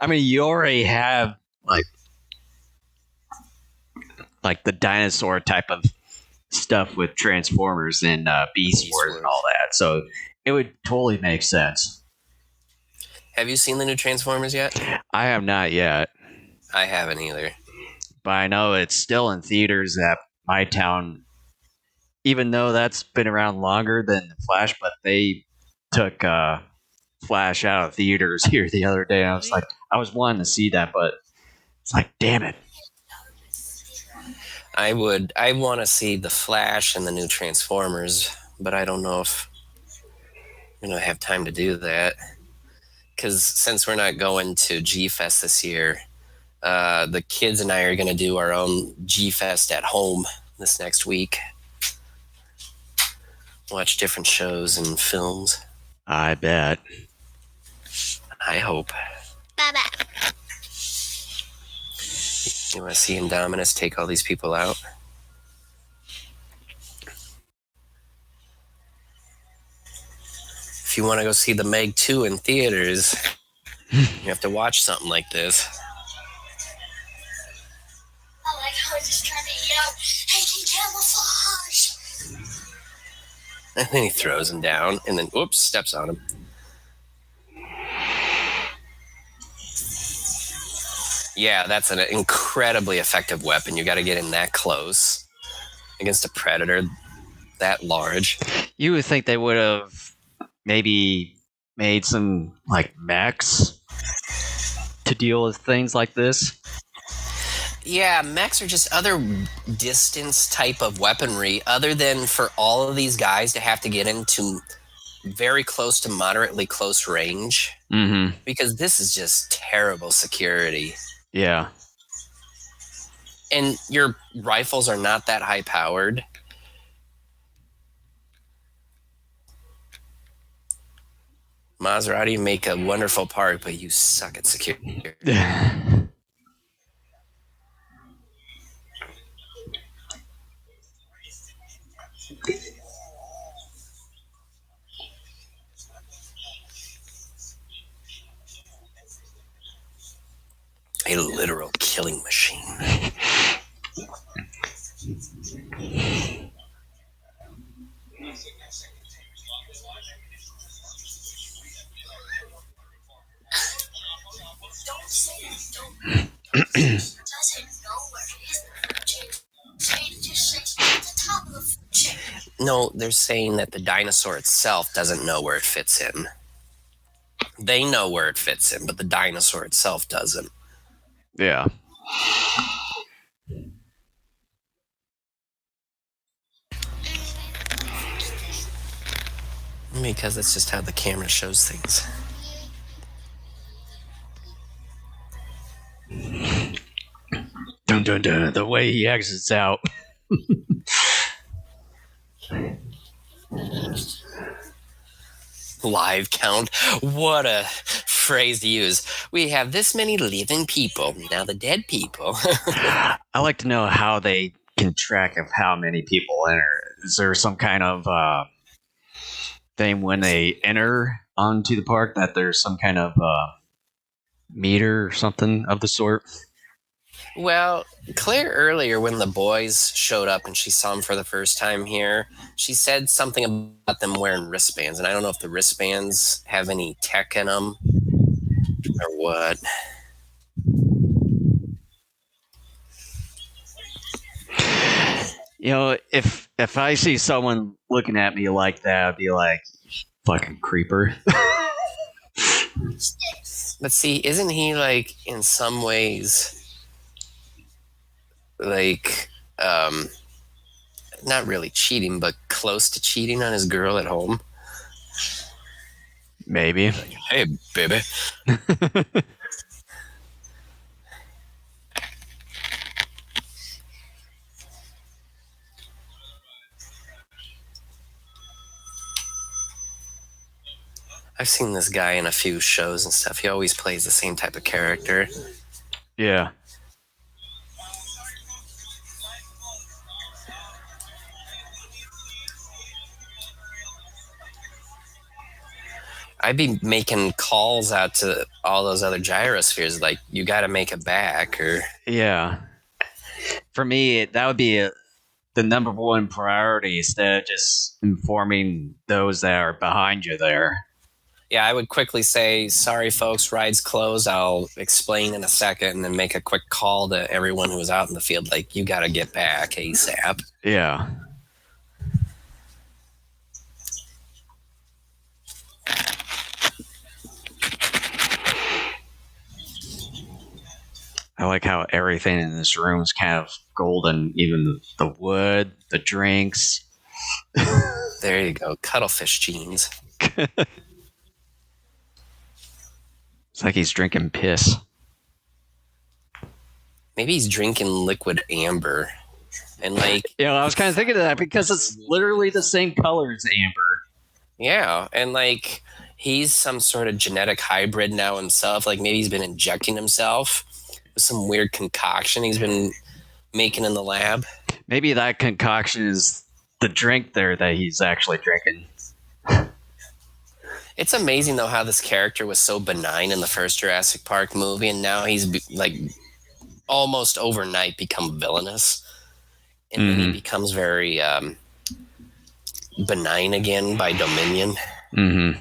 I mean, you already have like the dinosaur type of stuff with Transformers and Beast Wars and all that, so it would totally make sense. Have you seen the new Transformers yet? I have not yet. I haven't either. But I know it's still in theaters at my town, even though that's been around longer than the Flash, but they took Flash out of theaters here the other day. I was wanting to see that, but it's like, damn it. I want to see the Flash and the new Transformers, but I don't know if I'm going to have time to do that. Because since we're not going to G-Fest this year, the kids and I are going to do our own G-Fest at home this next week. Watch different shows and films. I bet. I hope. Bye-bye. You want to see Indominus take all these people out? If you want to go see the Meg 2 in theaters, you have to watch something like this. I like how he's just trying to yell, "Hey, camouflage!" And then he throws him down, and then, whoops, steps on him. Yeah, that's an incredibly effective weapon. You got to get in that close against a predator that large. You would think they would have maybe made some, like, mechs to deal with things like this. Yeah, mechs are just other distance type of weaponry, other than for all of these guys to have to get into very close to moderately close range. Mm-hmm. Because this is just terrible security. Yeah. And your rifles are not that high powered. Maserati make a wonderful park, but you suck at security. A literal killing machine. Don't say it. Doesn't know where it is. Just say it's at the top of the food chain. No, they're saying that the dinosaur itself doesn't know where it fits in. They know where it fits in, but the dinosaur itself doesn't. Yeah. Because that's just how the camera shows things. Dun dun dun. The way he exits out. Live count. What a phrase to use. We have this many living people. Now the dead people. I like to know how they can track of how many people enter. Is there some kind of thing when they enter onto the park that there's some kind of meter or something of the sort? Well, Claire earlier, when the boys showed up and she saw them for the first time here, she said something about them wearing wristbands. And I don't know if the wristbands have any tech in them or what. You know, if I see someone looking at me like that, I'd be like, fucking creeper. But see, isn't he like in some ways like not really cheating, but close to cheating on his girl at home? Maybe. Hey, baby. I've seen this guy in a few shows and stuff. He always plays the same type of character. Yeah. I'd be making calls out to all those other gyrospheres, like, you got to make it back, or... Yeah. For me, that would be the number one priority instead of just informing those that are behind you there. Yeah, I would quickly say, sorry, folks, ride's closed. I'll explain in a second, and then make a quick call to everyone who was out in the field, like, you got to get back ASAP. Yeah. I like how everything in this room is kind of golden, even the wood, the drinks. There you go, cuttlefish jeans. It's like he's drinking piss. Maybe he's drinking liquid amber. And like... Yeah, I was kind of thinking of that because it's literally the same color as amber. Yeah, and like, he's some sort of genetic hybrid now himself. Like, maybe he's been injecting himself with some weird concoction he's been making in the lab. Maybe that concoction is the drink there that he's actually drinking. It's amazing, though, how this character was so benign in the first Jurassic Park movie, and now he's, like, almost overnight become villainous. And then he becomes very benign again by Dominion. Mm-hmm.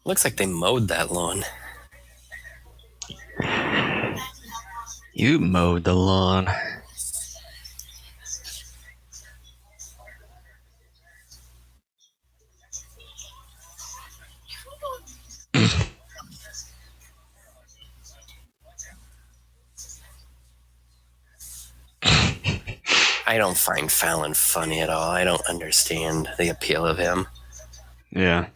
Looks like they mowed that lawn. You mowed the lawn. I don't find Fallon funny at all. I don't understand the appeal of him. Yeah.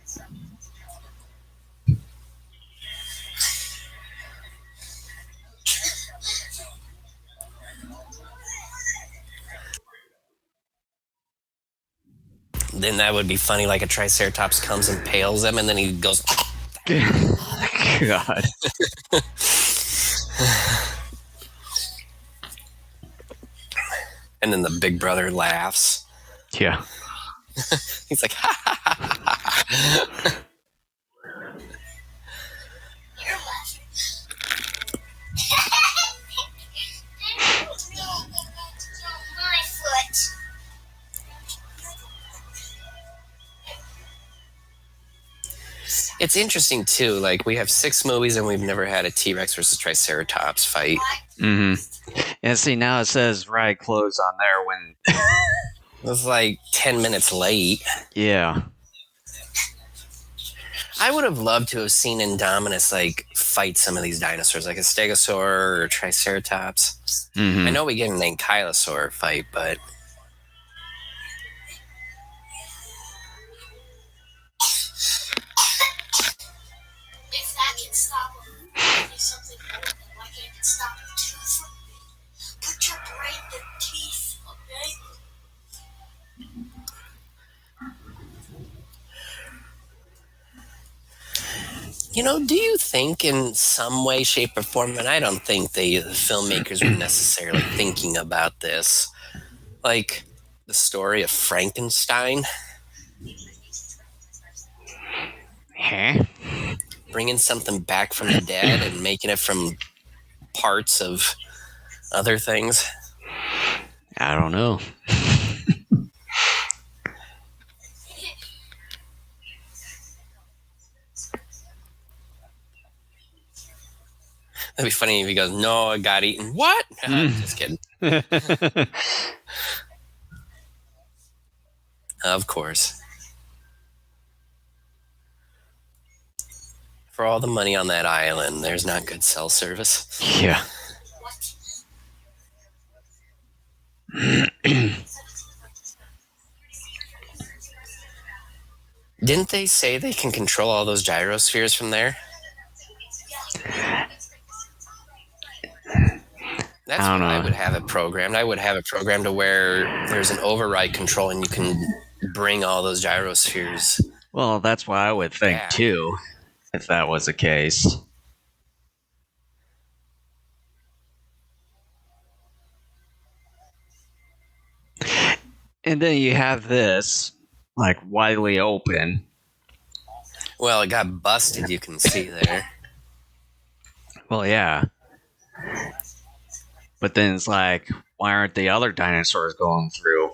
Then that would be funny, like a Triceratops comes and pales him, and then he goes. God. And then the big brother laughs. Yeah. He's like, ha ha ha ha ha. You're laughing. My foot. It's interesting too. Like we have 6 movies and we've never had a T-Rex versus Triceratops fight. Mm-hmm. And see, now it says ride close on there when. It was like 10 minutes late. Yeah. I would have loved to have seen Indominus like fight some of these dinosaurs, like a Stegosaur or a Triceratops. Mm-hmm. I know we get an Ankylosaur fight, but If that can stop him, maybe something more than why can't it stop him too from me? Put your brain to teeth, okay? you know, do you think in some way, shape, or form, and I don't think the filmmakers were necessarily thinking about this, like the story of Frankenstein, Huh? bringing something back from the dead and making it from parts of other things? I don't know. That'd be funny if he goes, "No, I got eaten." What? Just kidding. Of course. For all the money on that island, there's not good cell service. Yeah. Didn't they say they can control all those gyrospheres from there? That's I don't what I know. would have it programmed. I would have it programmed to where there's an override control and you can bring all those gyrospheres. Well, that's what I would think Yeah. too, if that was the case. And then you have this, like, widely open. Well, it got busted, you can see there. Well, yeah. But then it's like, why aren't the other dinosaurs going through?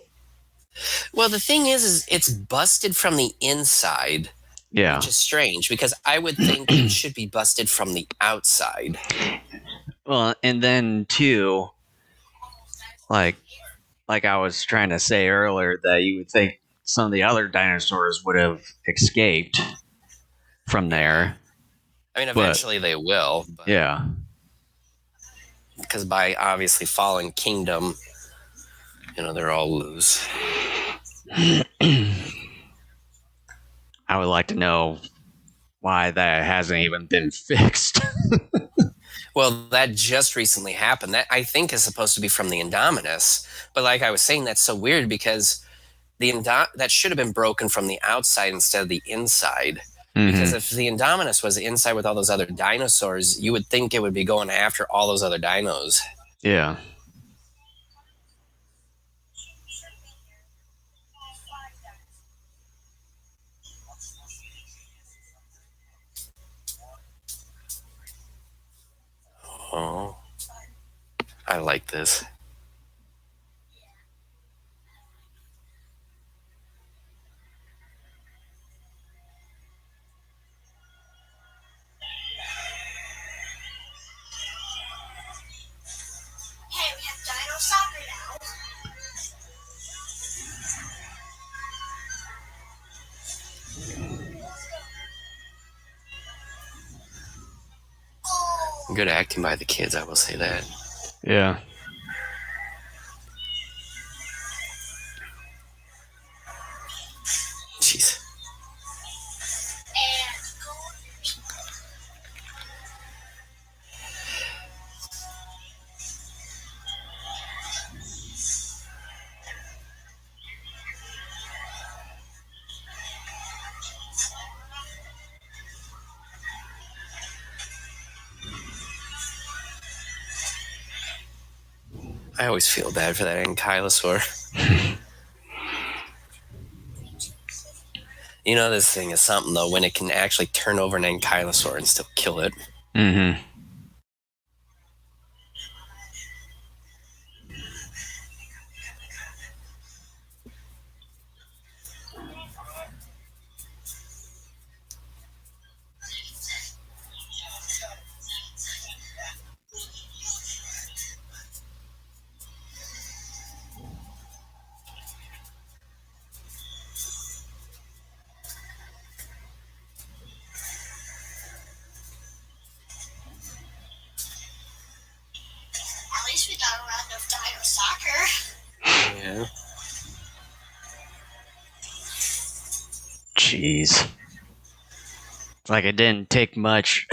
Well, the thing is it's busted from the inside, Yeah. which is strange because I would think it should be busted from the outside. Well, and then too, like I was trying to say earlier, that you would think some of the other dinosaurs would have escaped from there. I mean, eventually they will. But Yeah. because by obviously Fallen Kingdom, you know, they're all loose. I would like to know why that hasn't even been fixed. Well, that just recently happened. That I think is supposed to be from the Indominus. But like I was saying, that's so weird because that should have been broken from the outside instead of the inside. Because if the Indominus was inside with all those other dinosaurs, you would think it would be going after all those other dinos. Yeah. Oh, I like this. Good acting by the kids, I will say that. Yeah. Jeez. I always feel bad for that ankylosaur. You know, this thing is something, though, when it can actually turn over an ankylosaur and still kill it. Mm-hmm. At least we got a round of dino soccer. Yeah. Jeez. It's like it didn't take much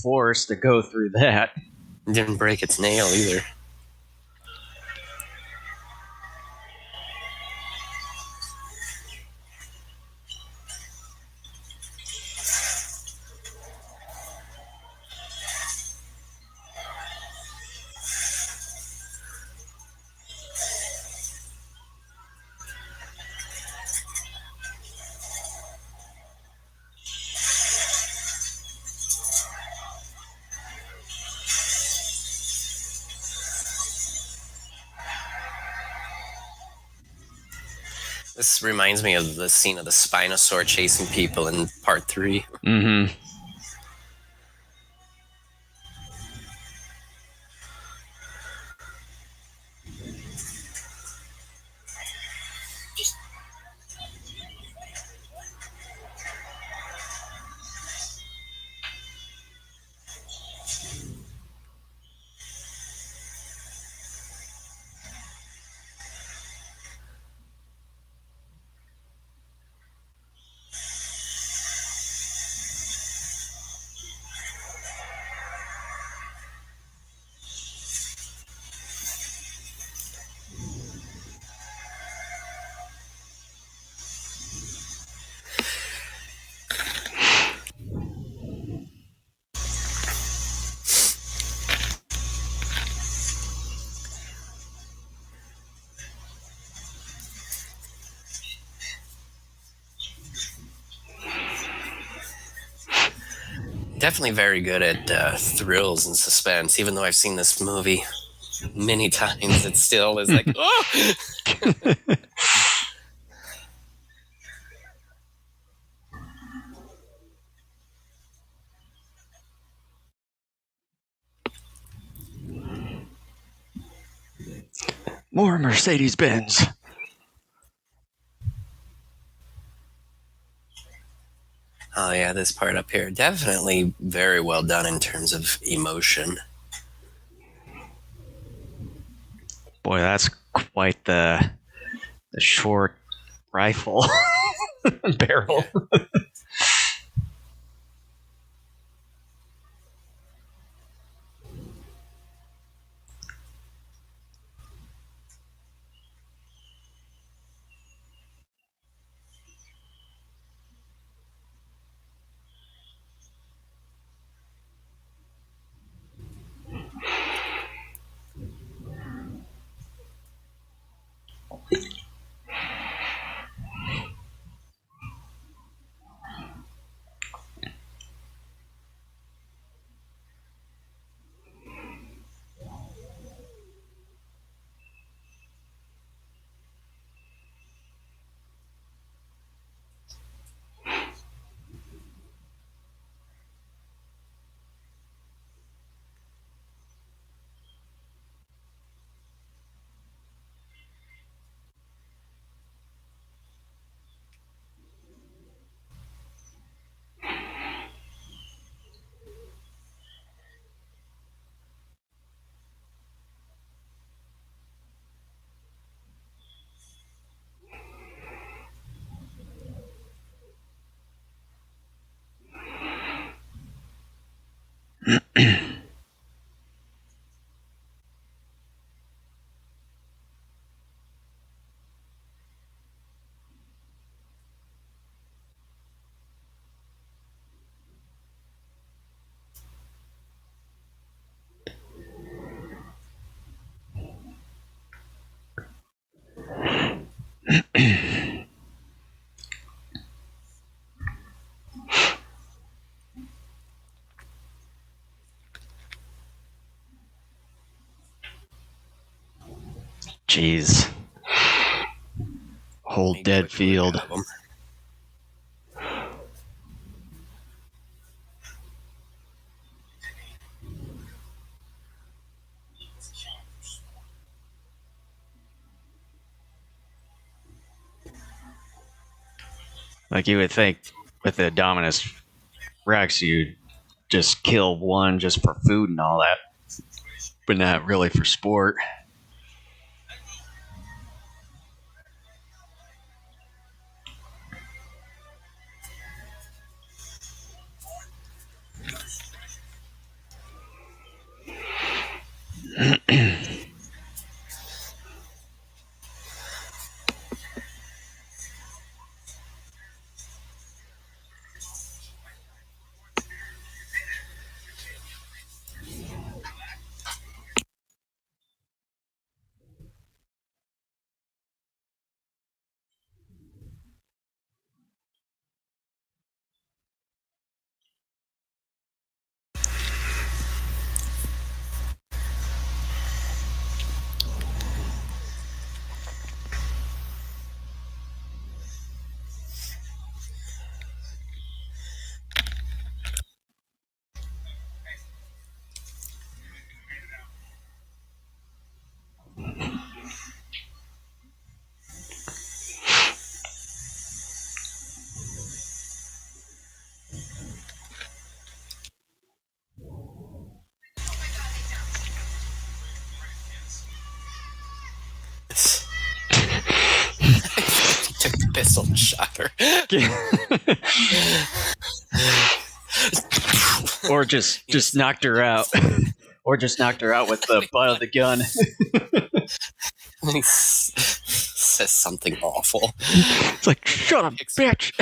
force to go through that. It didn't break its nail either. This reminds me of the scene of the Spinosaur chasing people in part 3. Mm-hmm. Definitely very good at thrills and suspense. Even though I've seen this movie many times, it still is like, oh! More Mercedes-Benz. Oh yeah, this part up here, definitely very well done in terms of emotion. Boy, that's quite the short rifle barrel. Jeez. Whole Make dead quick work field. of 'em. Like you would think with the Dominus Rex, you'd just kill one just for food and all that, but not really for sport. He took the pistol and shot her. Or just knocked her out. Or just knocked her out with the butt of the gun. He says something awful. It's like, shut up, bitch.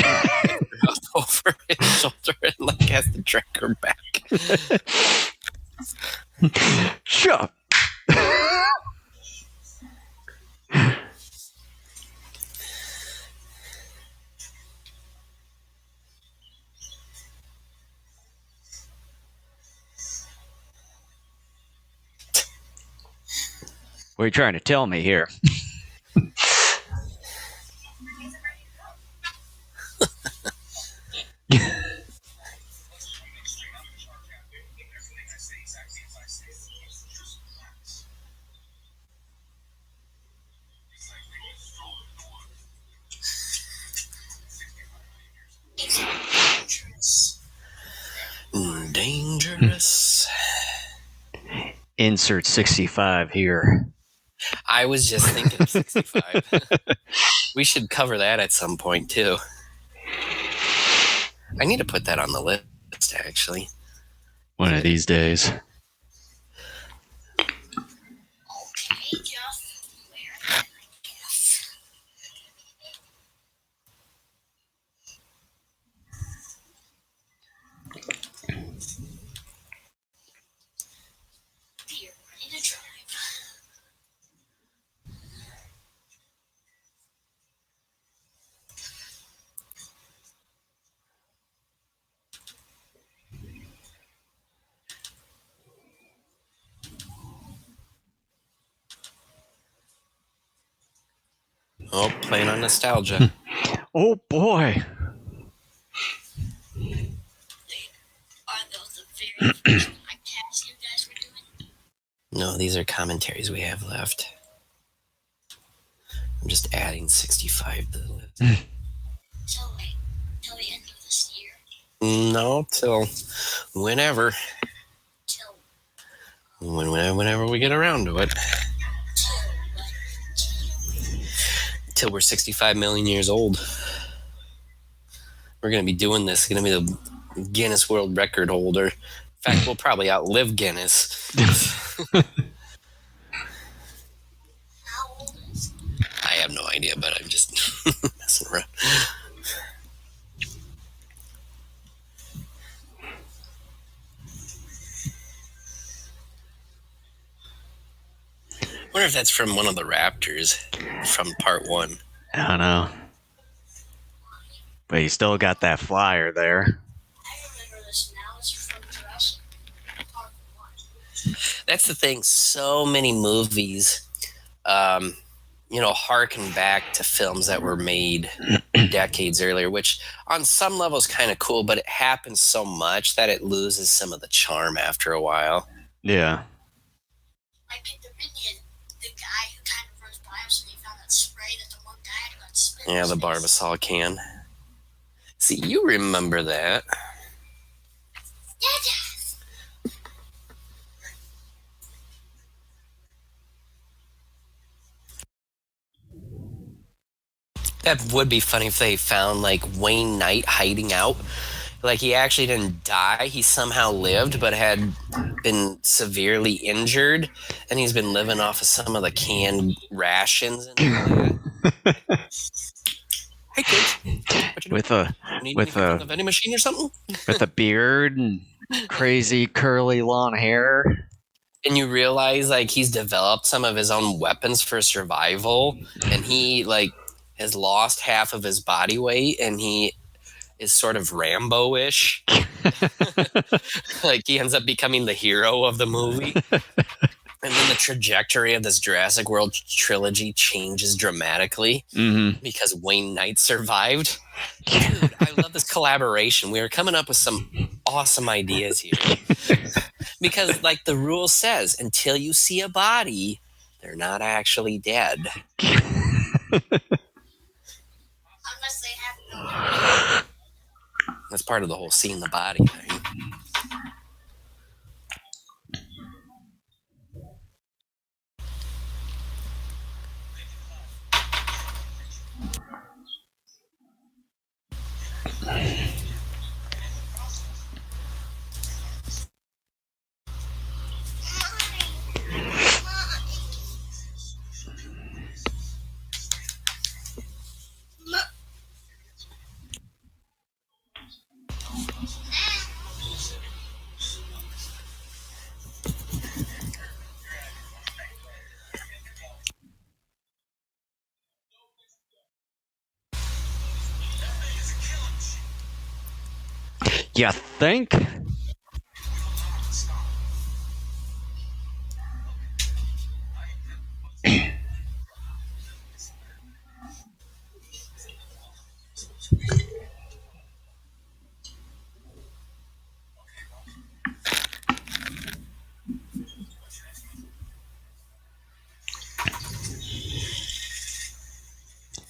Over his shoulder and like has to drag her back. Shut up. What are you trying to tell me here? Dangerous. Insert 65 here. I was just thinking of 65. We should cover that at some point too. I need to put that on the list actually. One of these days. Okay, just where then, I guess. You're ready to drive. Oh, playing on nostalgia. Oh boy. Are those the very first podcasts you guys were doing? No, these are commentaries we have left. I'm just adding 65 to the list. Till like, till the end of this year. No, till whenever. Till, Whenever we get around to it. till what? Till we're 65 million years old. We're going to be doing this. Going to be the Guinness World Record holder In fact, we'll probably outlive Guinness. How old is it? I have no idea, but I'm just messing around. I wonder if that's from one of the raptors from part 1. I don't know. But you still got that flyer there. I remember this now. It's from Jurassic Park 1. That's the thing. So many movies, harken back to films that were made decades earlier, which on some level is kind of cool, but it happens so much that it loses some of the charm after a while. Yeah. Like in Dominion, the guy who kind of runs by us and he found that spray that the one guy had got spit. Yeah, the Barbasol can. See, you remember that. Yeah. That would be funny if they found like Wayne Knight hiding out. Like he actually didn't die. He somehow lived, but had been severely injured, and he's been living off of some of the canned rations and all that. Hey kids, what you doing? with the vending machine or something? With a beard and crazy curly long hair. And you realize like he's developed some of his own weapons for survival, and he like has lost half of his body weight, and he is sort of Rambo-ish. Like he ends up becoming the hero of the movie. And then the trajectory of this Jurassic World trilogy changes dramatically because Wayne Knight survived. Dude, I love this collaboration. We are coming up with some awesome ideas here. Because like the rule says, until you see a body, they're not actually dead. Unless they have no. That's part of the whole seeing the body thing. You think?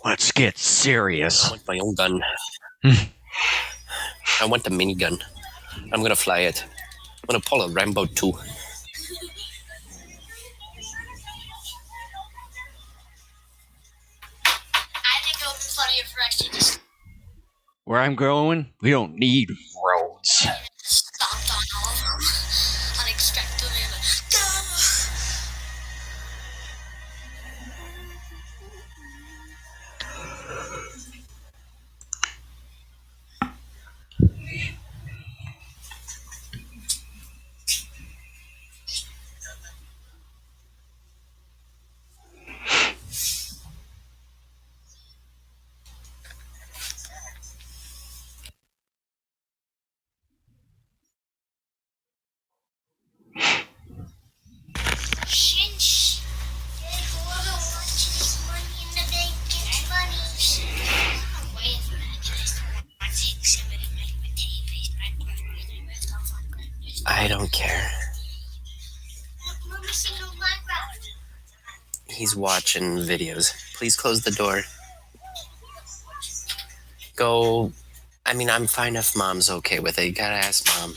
Let's get I serious. want my own gun. I want the minigun. I'm gonna fly it. I'm gonna pull a Rambo 2. I think it would be funny if Rex just Where I'm going, we don't need roads. stomped on all of them unexpectedly and go. Shinch. Whoever watches Money in the Bank gets money. I'm waiting for that. Watch exhibit and make my TV. I don't care. We're missing no Minecraft. He's watching videos. Please close the door. Go. I mean, I'm fine if Mom's okay with it. You gotta ask Mom.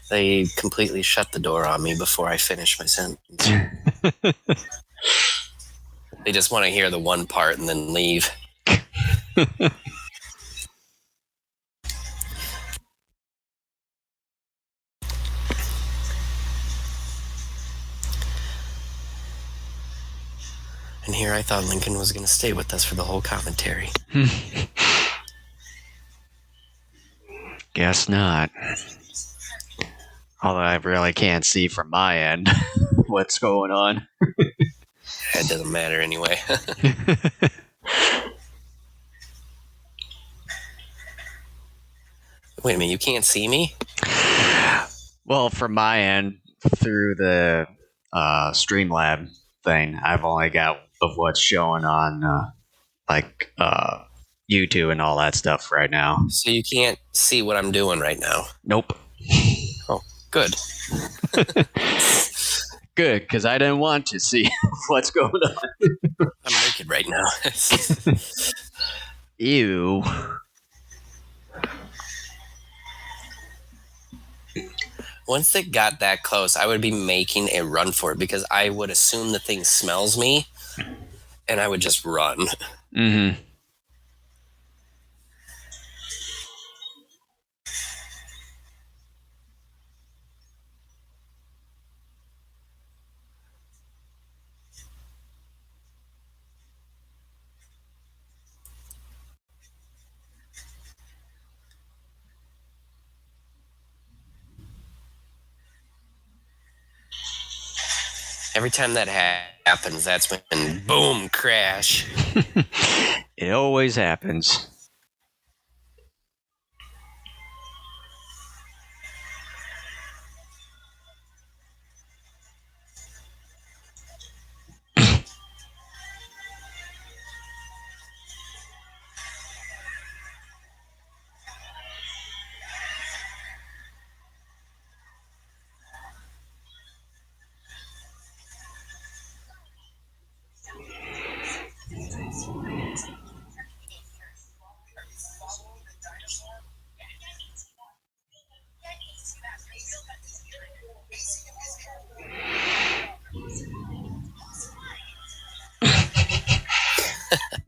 They completely shut the door on me before I finish my sentence. They just want to hear the one part and then leave. And here I thought Lincoln was going to stay with us for the whole commentary. Guess not. Although I really can't see from my end what's going on. It doesn't matter anyway. Wait a minute, you can't see me? Well, from my end, through the Streamlab thing, I've only got of what's showing on YouTube and all that stuff right now. So you can't see what I'm doing right now? Nope. Oh, good. Good, because I didn't want to see what's going on. I'm naked right now. Ew. Once it got that close, I would be making a run for it because I would assume the thing smells me and I would just run. Mm-hmm. Every time that happens, that's when boom, crash. It always happens.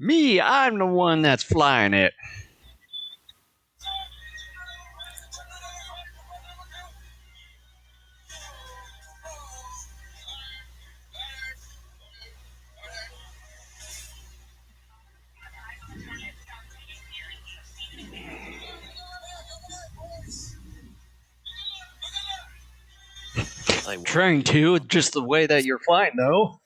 Me, I'm the one that's flying it. Like, Trying to, just the way that you're flying, though.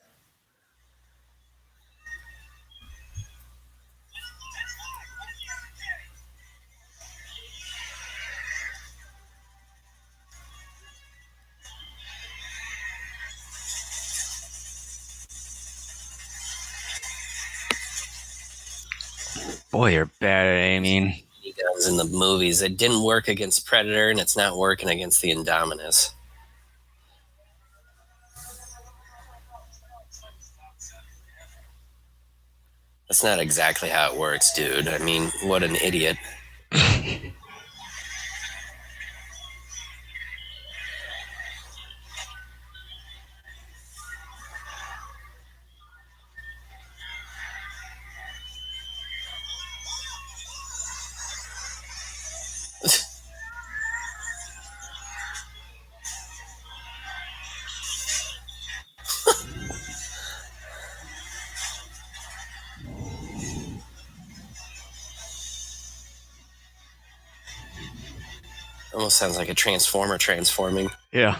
Boy, you're bad at aiming. guns in the movies. It didn't work against Predator, and it's not working against the Indominus. That's not exactly how it works, dude. I mean, what an idiot. Almost sounds like a transformer transforming. Yeah.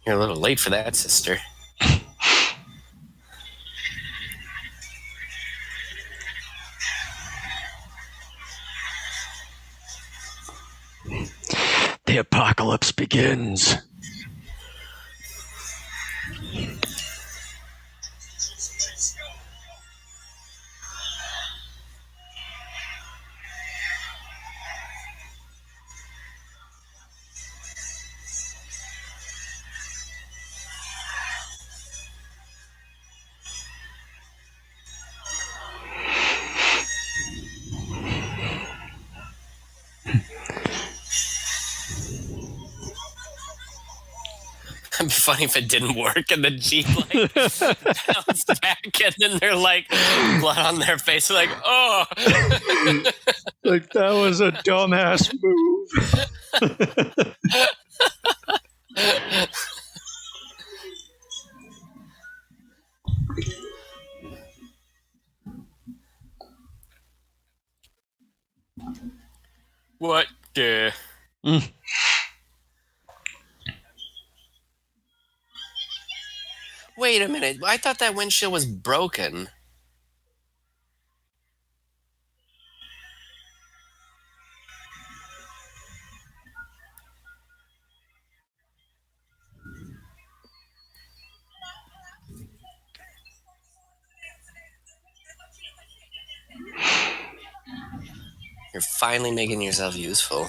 You're a little late for that, sister. The apocalypse begins. It'd be funny if it didn't work and the Jeep like bounced back and then they're like blood on their face. They're like, oh. Like, that was a dumbass move. What the? Wait a minute. I thought that windshield was broken. You're finally making yourself useful.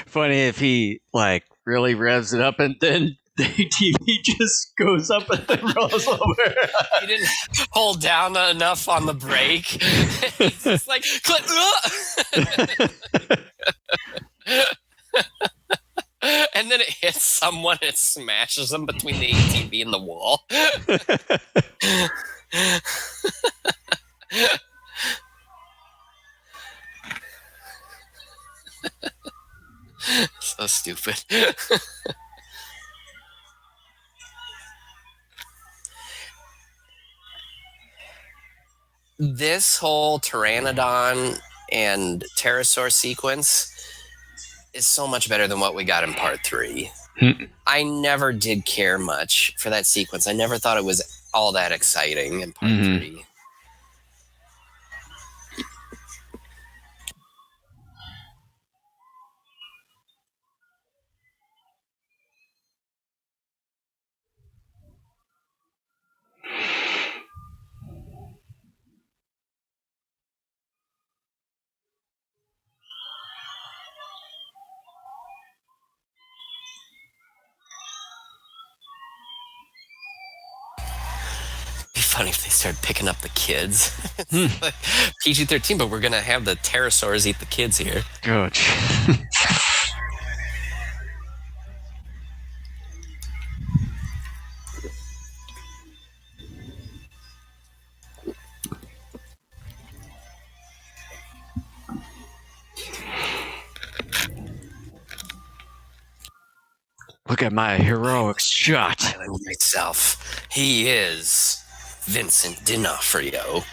Funny if he like really revs it up and then the ATV just goes up and then rolls over. He didn't hold down enough on the brake. He's just like, click. And then it hits someone and it smashes them between the ATV and the wall. So stupid. This whole Pteranodon and pterosaur sequence is so much better than what we got in part 3. I never did care much for that sequence. I never thought it was all that exciting in part 3. Be funny if they started picking up the kids. Like PG-13, but we're gonna have the pterosaurs eat the kids here. Good. Look at my heroic shot. I myself. He is Vincent D'Onofrio.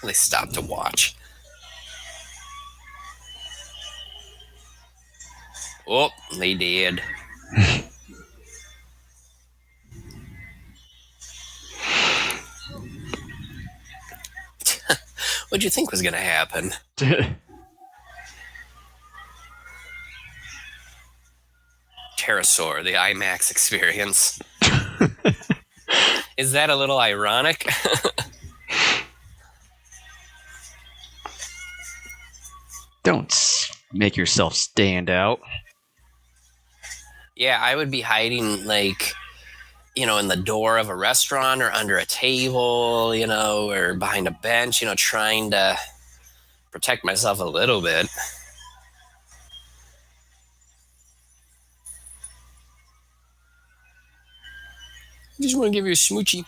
They stopped to watch. Oh, they did. What'd you think was going to happen? Pterosaur, the IMAX experience. Is that a little ironic? Don't make yourself stand out. Yeah, I would be hiding, like, you know, in the door of a restaurant or under a table, you know, or behind a bench, you know, trying to protect myself a little bit. I just want to give you a smoochie.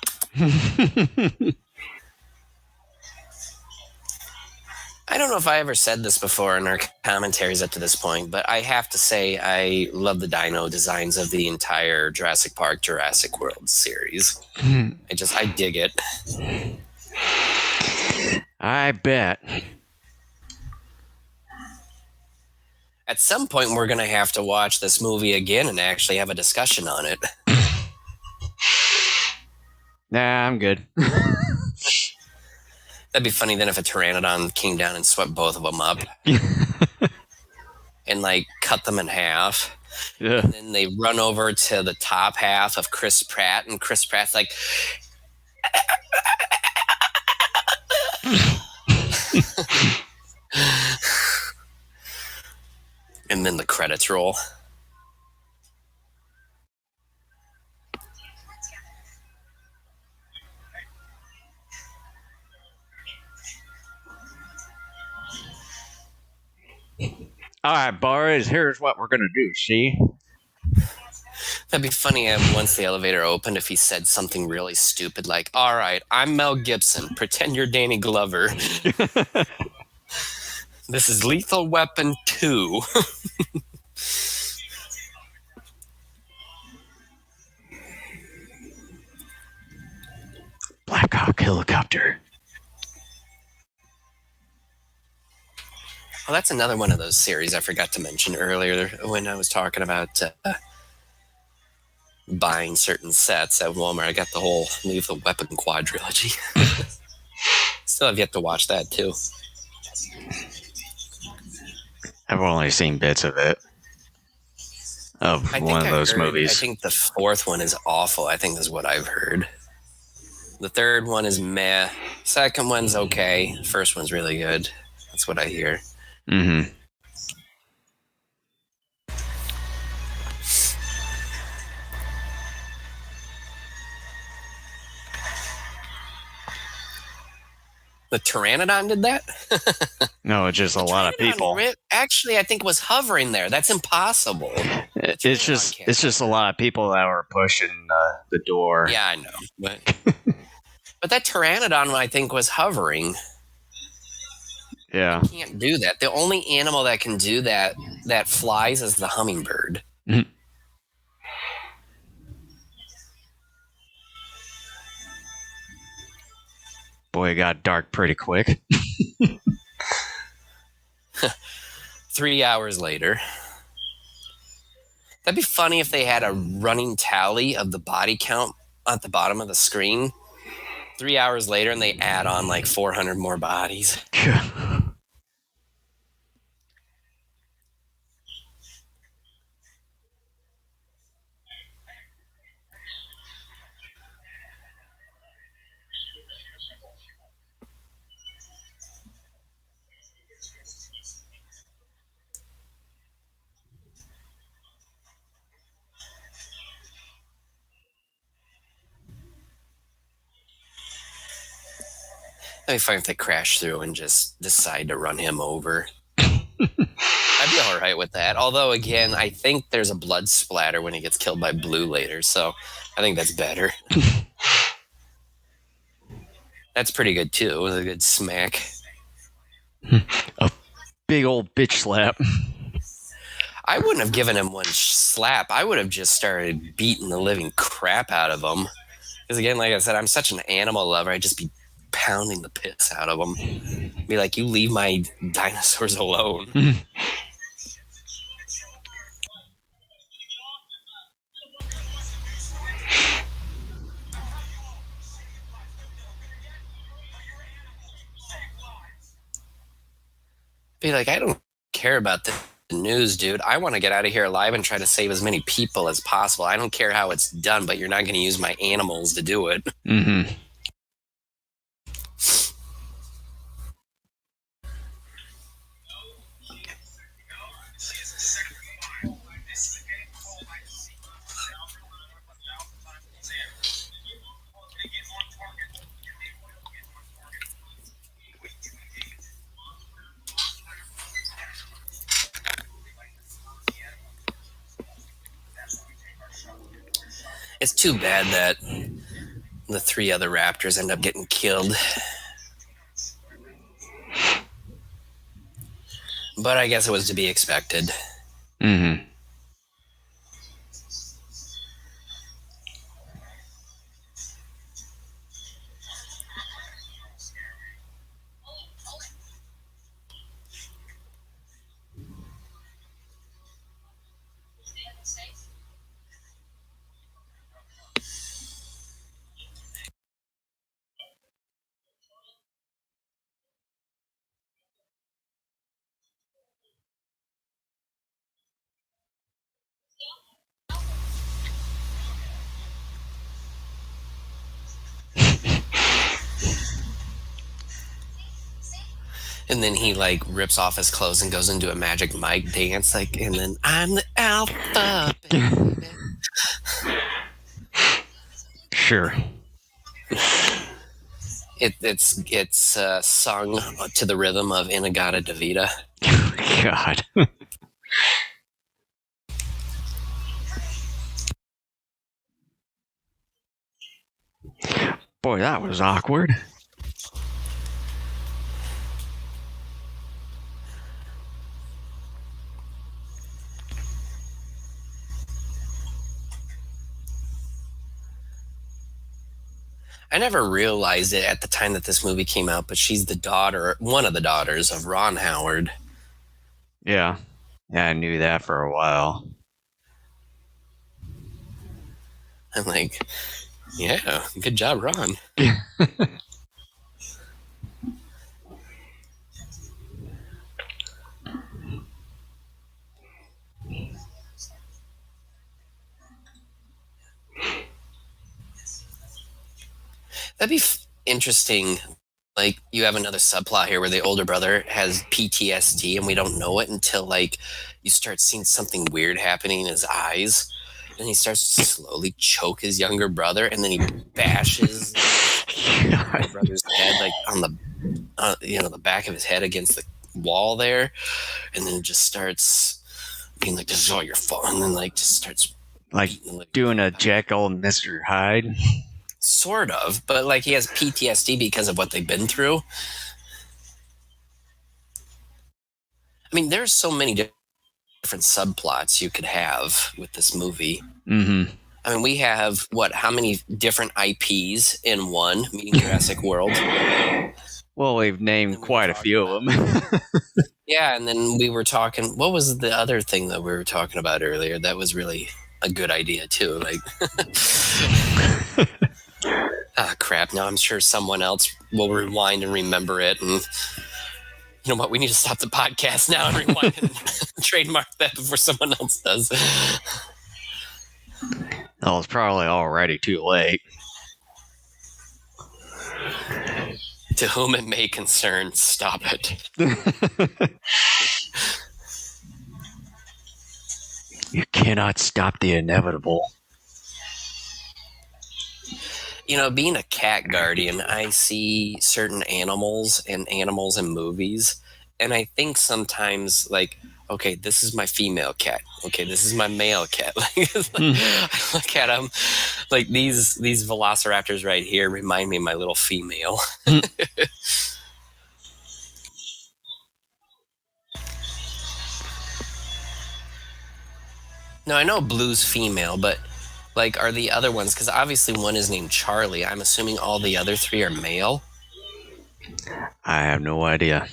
I don't know if I ever said this before in our commentaries up to this point, but I have to say I love the dino designs of the entire Jurassic Park, Jurassic World series. I dig it. I bet. At some point, we're going to have to watch this movie again and actually have a discussion on it. Nah, I'm good. That'd be funny then if a pteranodon came down and swept both of them up and like cut them in half. Yeah. And then they run over to the top half of Chris Pratt, and Chris Pratt's like, and then the credits roll. All right, boys, here's what we're going to do, see? That'd be funny once the elevator opened if he said something really stupid like, all right, I'm Mel Gibson. Pretend you're Danny Glover. This is Lethal Weapon 2. Black Hawk helicopter. Well, that's another one of those series I forgot to mention earlier when I was talking about buying certain sets at Walmart. I got the whole Lethal Weapon quadrilogy. Still have yet to watch that, too. I've only seen bits of it. Of one of those movies. I think the fourth one is awful, I think is what I've heard. The third one is meh. Second one's okay. First one's really good. That's what I hear. Mm-hmm. The Pteranodon did that? No, it's just a lot of people. Actually, I think was hovering there. That's impossible. It's just a lot of people that were pushing the door. Yeah, I know. But that Pteranodon, I think, was hovering. Yeah. You can't do that. The only animal that can do that flies is the hummingbird. Mm-hmm. Boy, it got dark pretty quick. 3 hours later. That'd be funny if they had a running tally of the body count at the bottom of the screen. 3 hours later, and they add on like 400 more bodies. That'd be fun if they crash through and just decide to run him over. I'd be all right with that. Although, again, I think there's a blood splatter when he gets killed by Blue later, so I think that's better. That's pretty good, too. It was a good smack. A big old bitch slap. I wouldn't have given him one slap. I would have just started beating the living crap out of him. Because, again, like I said, I'm such an animal lover. I'd just be pounding the piss out of him. Be like, you leave my dinosaurs alone. Be like, I don't care about the news, dude. I want to get out of here alive and try to save as many people as possible. I don't care how it's done, but you're not going to use my animals to do it. Mm-hmm. It's too bad that the 3 other raptors end up getting killed. But I guess it was to be expected. Mm-hmm. And then he like rips off his clothes and goes into a Magic Mike dance, like, and then I'm the alpha. Baby. Sure. It's sung to the rhythm of Inagata Davida. God. Boy, that was awkward. I never realized it at the time that this movie came out, but she's one of the daughters of Ron Howard. Yeah. Yeah, I knew that for a while. I'm like, yeah, good job, Ron. That'd be interesting. Like, you have another subplot here where the older brother has PTSD and we don't know it until, like, you start seeing something weird happening in his eyes. And he starts to slowly choke his younger brother, and then he bashes his younger brother's head, like, on the, the back of his head against the wall there. And then just starts being like, this is all your fault. And then, like, just starts like doing a Jekyll and Mr. Hyde. Sort of, but like he has PTSD because of what they've been through. I mean, there's so many different subplots you could have with this movie. Mm-hmm. I mean, we have how many different IPs in one, meaning Jurassic World. Well, we've named quite a few of them. Yeah, and then we were talking. What was the other thing that we were talking about earlier? That was really a good idea too. Like. Ah, crap. Now I'm sure someone else will rewind and remember it. And you know what? We need to stop the podcast now and rewind and trademark that before someone else does. Oh, it's probably already too late. To whom it may concern, stop it. You cannot stop the inevitable. You know, being a cat guardian, I see certain animals in movies, and I think sometimes, like, okay, this is my female cat. Okay, this is my male cat. I look at them, like these velociraptors right here remind me of my little female. No, I know Blue's female, but like, are the other ones? Because obviously one is named Charlie. I'm assuming all the other three are male. I have no idea.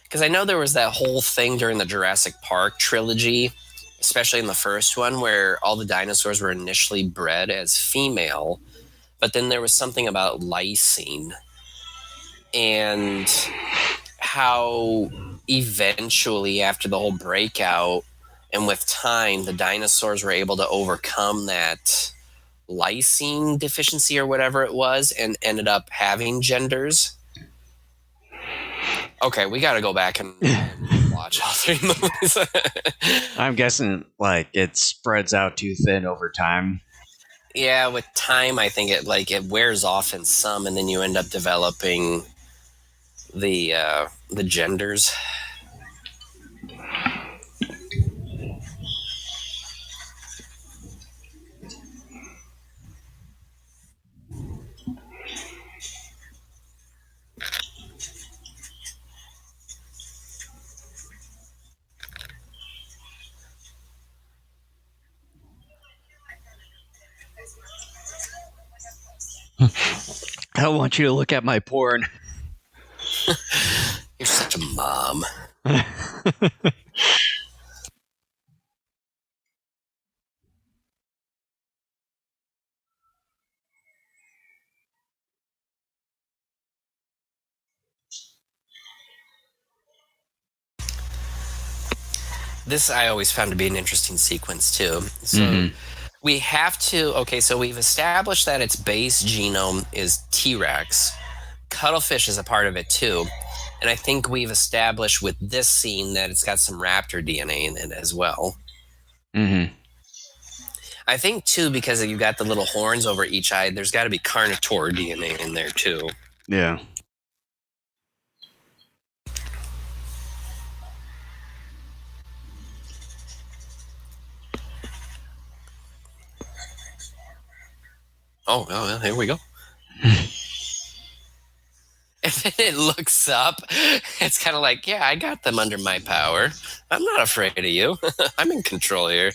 Because I know there was that whole thing during the Jurassic Park trilogy, especially in the first one, where all the dinosaurs were initially bred as female, but then there was something about lysine and how eventually, after the whole breakout and with time, the dinosaurs were able to overcome that lysine deficiency or whatever it was and ended up having genders. Okay, we got to go back and watch all three movies. I'm guessing like it spreads out too thin over time. Yeah, with time, I think it wears off in some, and then you end up developing the genders. I don't want you to look at my porn. You're such a mom. This I always found to be an interesting sequence too. So we have to, okay, so we've established that its base genome is T-Rex. Cuttlefish is a part of it too. And I think we've established with this scene that it's got some raptor DNA in it as well. Mm-hmm. I think, too, because you got the little horns over each eye, there's got to be Carnotaur DNA in there, too. Yeah. Oh, well, here we go. And then it looks up. It's kind of like, yeah, I got them under my power. I'm not afraid of you. I'm in control here.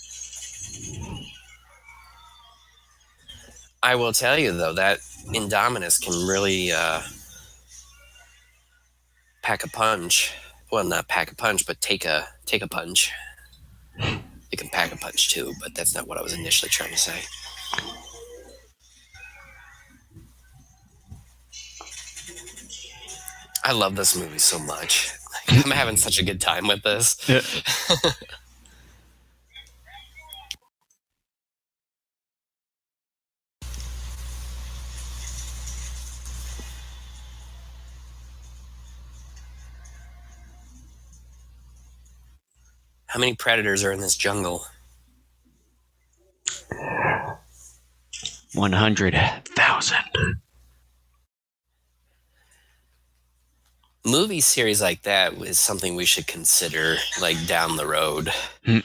I will tell you, though, that Indominus can really pack a punch. Well, not pack a punch, but take a punch. It can pack a punch, too, but that's not what I was initially trying to say. I love this movie so much. I'm having such a good time with this. Yeah. How many predators are in this jungle? 100,000. Movie series like that is something we should consider, like, down the road. Hmm.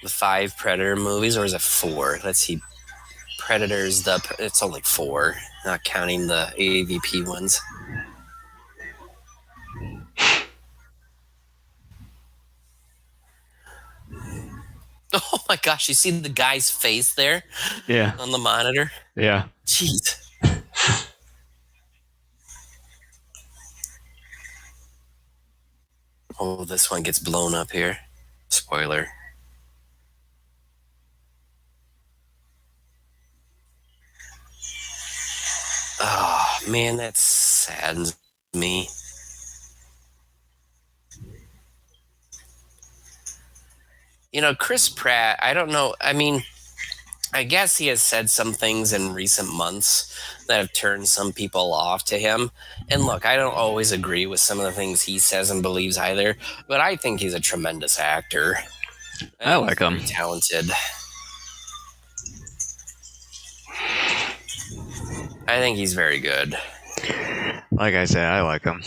The 5 Predator movies, or is it 4? Let's see. Predators, it's only 4, not counting the AVP ones. Oh my gosh, you see the guy's face there? Yeah. On the monitor? Yeah. Jeez. Oh, this one gets blown up here. Spoiler. Oh, man, that saddens me. You know, Chris Pratt, I don't know. I mean, I guess he has said some things in recent months that have turned some people off to him. And look, I don't always agree with some of the things he says and believes either, but I think he's a tremendous actor. I like him. Very talented. I think he's very good. Like I said, I like him.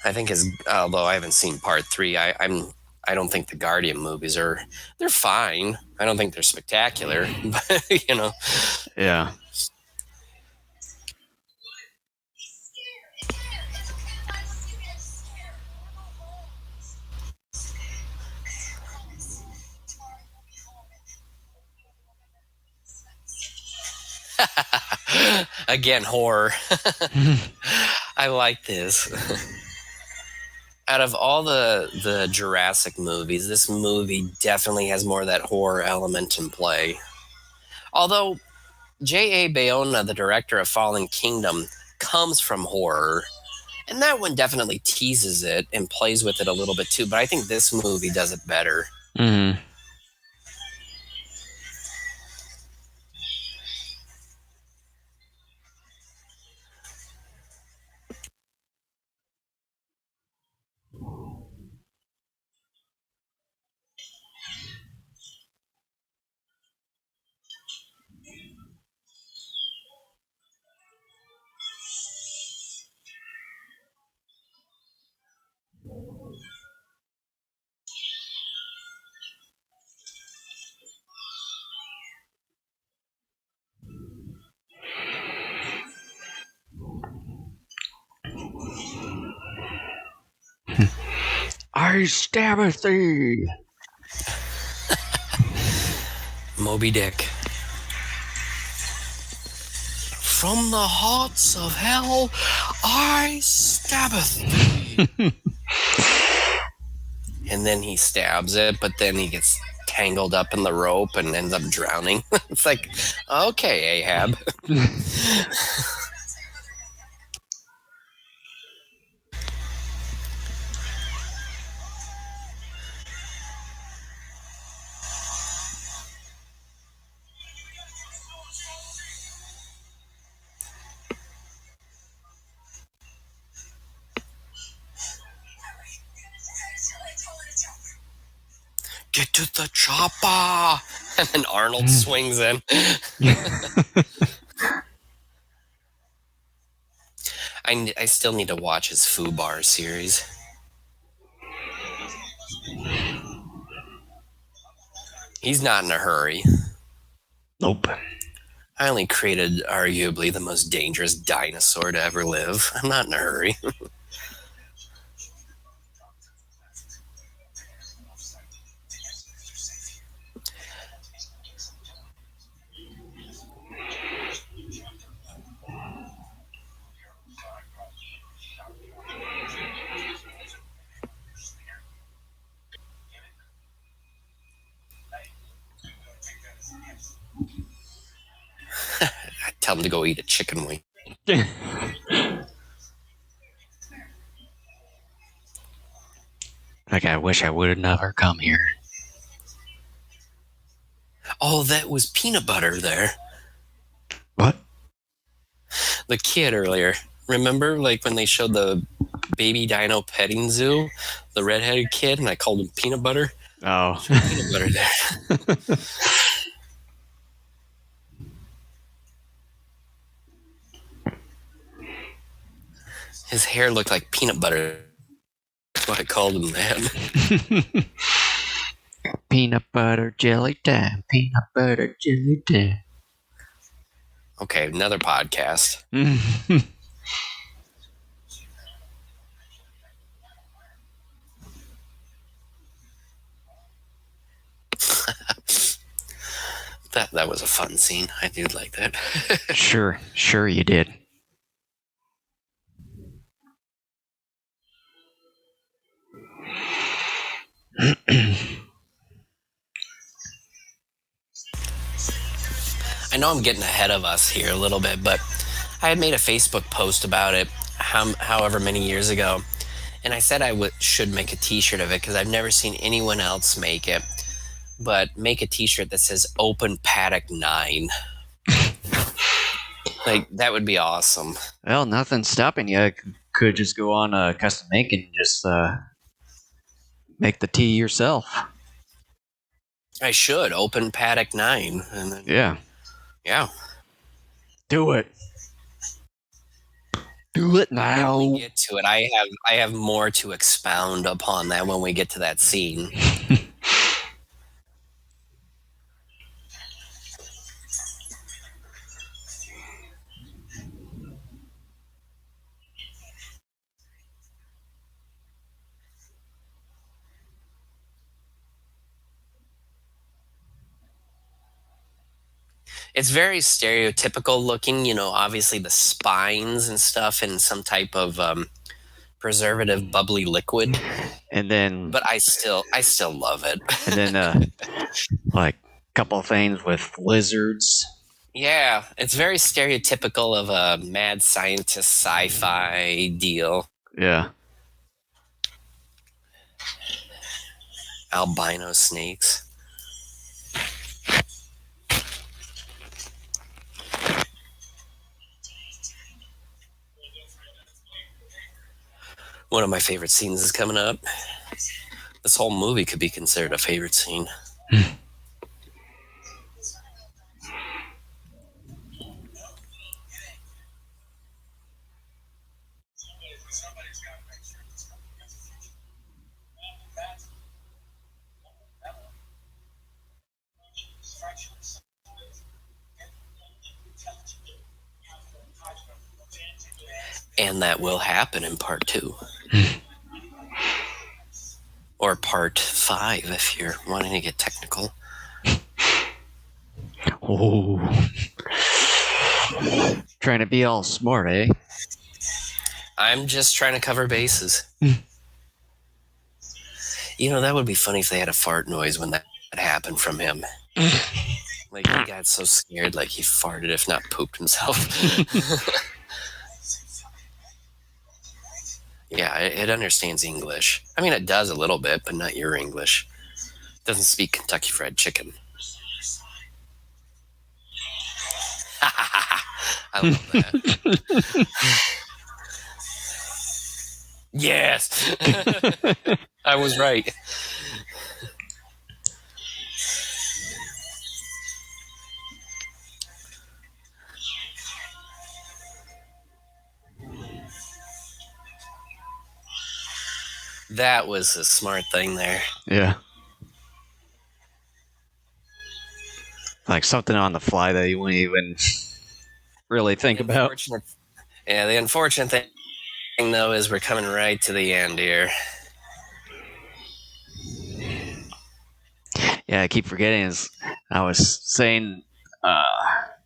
I think although I haven't seen part 3, I don't think the Guardian movies they're fine. I don't think they're spectacular, but you know. Yeah. Again, horror. I like this. Out of all the Jurassic movies, this movie definitely has more of that horror element in play. Although J.A. Bayona, the director of Fallen Kingdom, comes from horror, and that one definitely teases it and plays with it a little bit too, but I think this movie does it better. Mm-hmm. I stabbeth thee. Moby Dick. From the hearts of hell, I stabbeth thee. And then he stabs it, but then he gets tangled up in the rope and ends up drowning. It's like, okay, Ahab. Get to the chopper! And then Arnold swings in. I still need to watch his Foo Bar series. He's not in a hurry. Nope. I only created arguably the most dangerous dinosaur to ever live. I'm not in a hurry. I tell him to go eat a chicken wing. Like, I wish I would have never come here. Oh, that was peanut butter there. What? The kid earlier. Remember, like, when they showed the baby dino petting zoo? The redheaded kid, and I called him peanut butter? Oh. Peanut butter there. His hair looked like peanut butter. That's why I called him that. Peanut butter jelly time. Peanut butter jelly time. Okay, another podcast. That was a fun scene. I do like that. Sure you did. I know I'm getting ahead of us here a little bit, but I had made a Facebook post about it however many years ago, and I said I should make a t-shirt of it because I've never seen anyone else make it, but make a t-shirt that says Open Paddock 9. Like, that would be awesome. Well, nothing's stopping you. Could just go on custom make and just make the tee yourself. I should. Open Paddock 9. And then, Yeah. Yeah. Do it. Do it When now. we get to it, I have more to expound upon that when we get to that scene. It's very stereotypical looking, you know, obviously the spines and stuff in some type of preservative bubbly liquid, And then but I still love it. and then like a couple things with lizards. Yeah, it's very stereotypical of a mad scientist sci-fi deal. Yeah. Albino snakes. One of my favorite scenes is coming up. This whole movie could be considered a favorite scene. And that will happen in part 2. Or part 5 if you're wanting to get technical. Oh. Trying to be all smart, eh? I'm just trying to cover bases. You know, that would be funny if they had a fart noise when that happened from him. Like, he got so scared, like he farted, if not pooped himself. Yeah, it understands English. I mean, it does a little bit, but not your English. It doesn't speak Kentucky Fried Chicken. I love that. Yes! I was right. That was a smart thing there. Yeah. Like something on the fly that you wouldn't even really think about. Yeah, the unfortunate thing, though, is we're coming right to the end here. Yeah, I keep forgetting. I was saying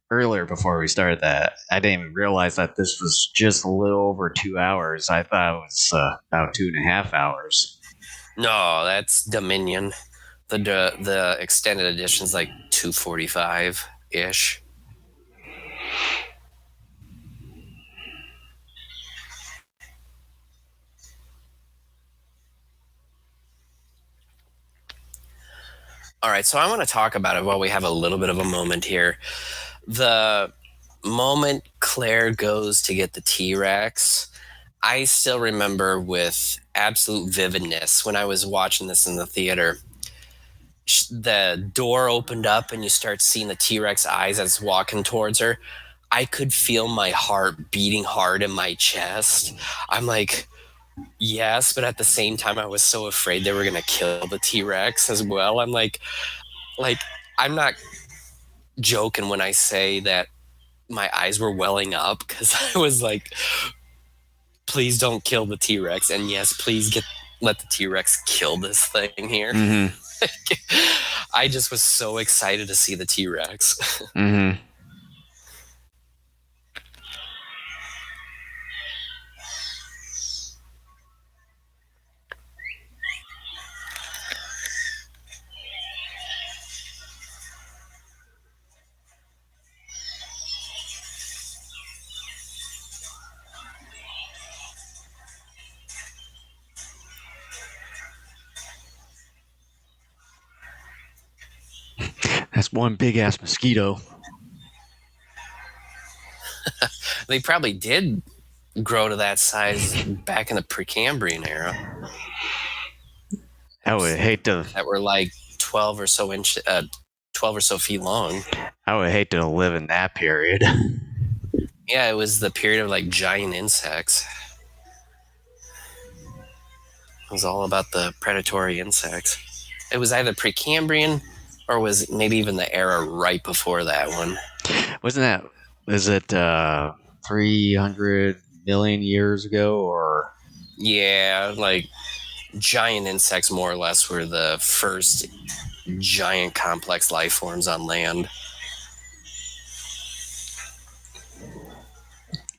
earlier before we started that I didn't even realize that this was just a little over 2 hours. I thought it was about 2.5 hours. No, that's Dominion. The extended edition's like 2:45 ish. All right, so I want to talk about it while we have a little bit of a moment here. The moment Claire goes to get the T-Rex, I still remember with absolute vividness when I was watching this in the theater. The door opened up and you start seeing the T-Rex eyes as it's walking towards her. I could feel my heart beating hard in my chest. I'm like, yes, but at the same time, I was so afraid they were going to kill the T-Rex as well. I'm like, I'm not joking when I say that my eyes were welling up because I was like, please don't kill the T-Rex. And yes, please let the T-Rex kill this thing here. Mm-hmm. I just was so excited to see the T-Rex. Mm-hmm. That's one big ass mosquito. They probably did grow to that size back in the Precambrian era. I would hate to. That were like 12 or so 12 or so feet long. I would hate to live in that period. Yeah, it was the period of like giant insects. It was all about the predatory insects. It was either Precambrian or was maybe even the era right before that one. Wasn't that? Is it 300 million years ago or? Yeah, like giant insects more or less were the first giant complex life forms on land.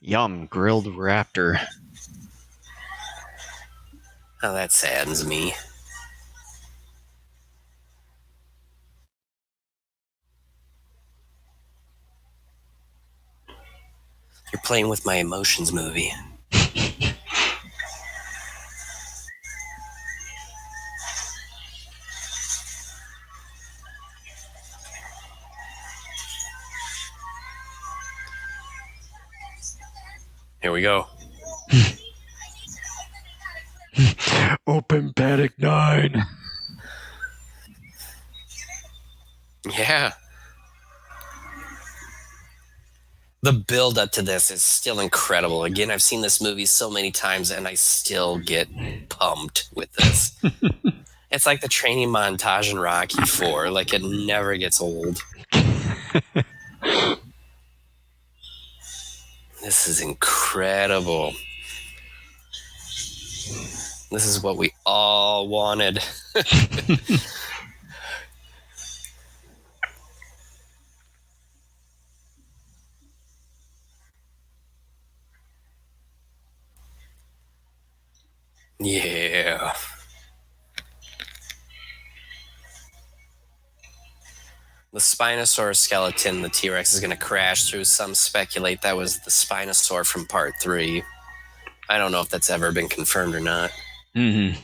Yum, grilled raptor. Oh, that saddens me. You're playing with my emotions, movie. Here we go. Open Paddock 9. Yeah. The build up to this is still incredible. Again, I've seen this movie so many times and I still get pumped with this. It's like the training montage in Rocky 4. Like, it never gets old. This is incredible. This is what we all wanted. Yeah. The Spinosaurus skeleton, the T-Rex, is going to crash through. Some speculate that was the Spinosaur from Part 3. I don't know if that's ever been confirmed or not. Mm-hmm.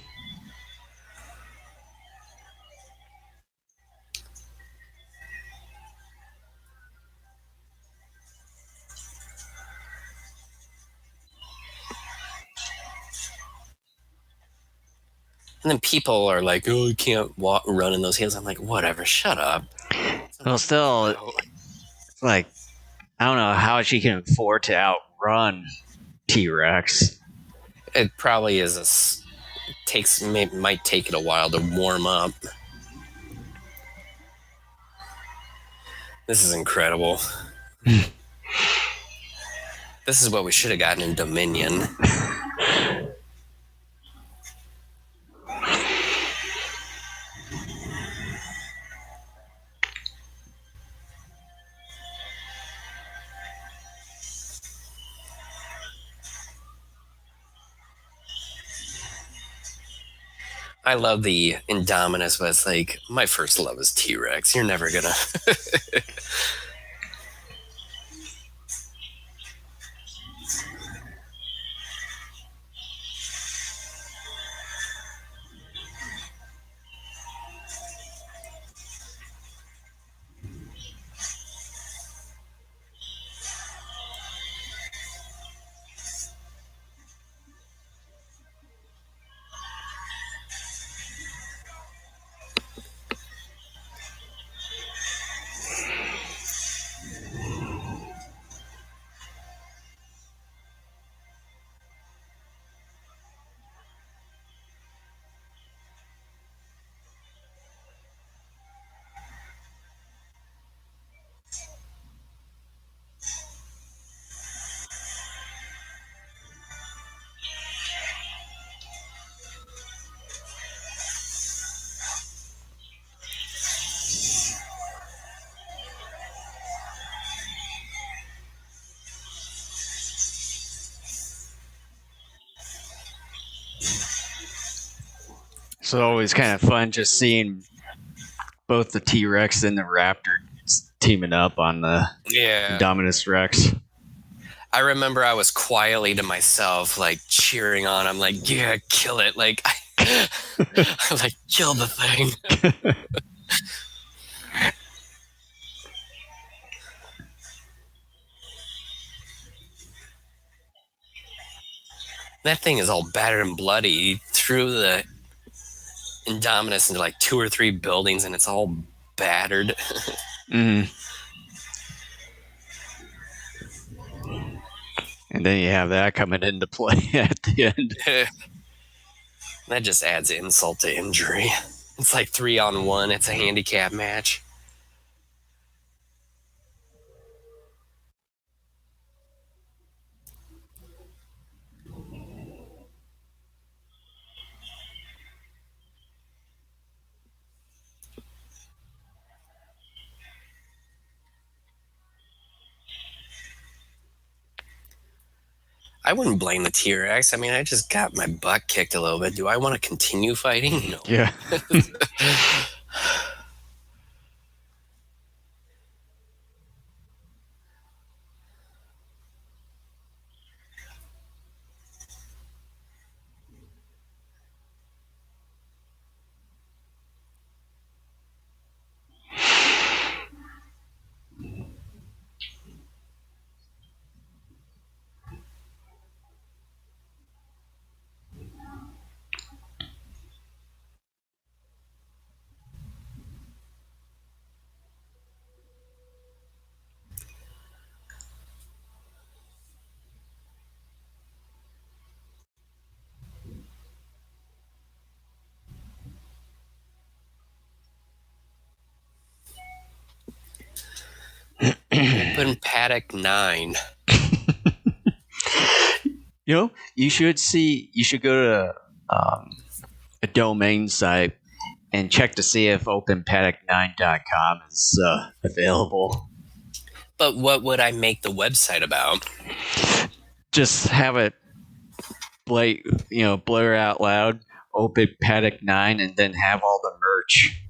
And then people are like, oh, you can't run in those hills. I'm like, whatever, shut up. Well, still, it's like, I don't know how she can afford to outrun T-Rex. It probably is might take it a while to warm up. This is incredible. This is what we should have gotten in Dominion. I love the Indominus, but it's like, my first love is T-Rex. You're never gonna... So always kind of fun just seeing both the T-Rex and the Raptor teaming up on the Indominus Rex. I remember I was quietly to myself, like, cheering on. I'm like, yeah, kill it. Like, I'm like, kill the thing. That thing is all battered and bloody. He threw the Indominus into like 2 or 3 buildings, and it's all battered. Mm-hmm. And then you have that coming into play at the end. That just adds insult to injury. It's like 3-on-1. It's a handicap match. I wouldn't blame the T-Rex. I mean, I just got my butt kicked a little bit. Do I want to continue fighting? No. Yeah. Open paddock 9. You know, you should go to a domain site and check to see if openpaddock9.com is available. But what would I make the website about? Just have it blur out loud, Open Paddock 9, and then have all the merch.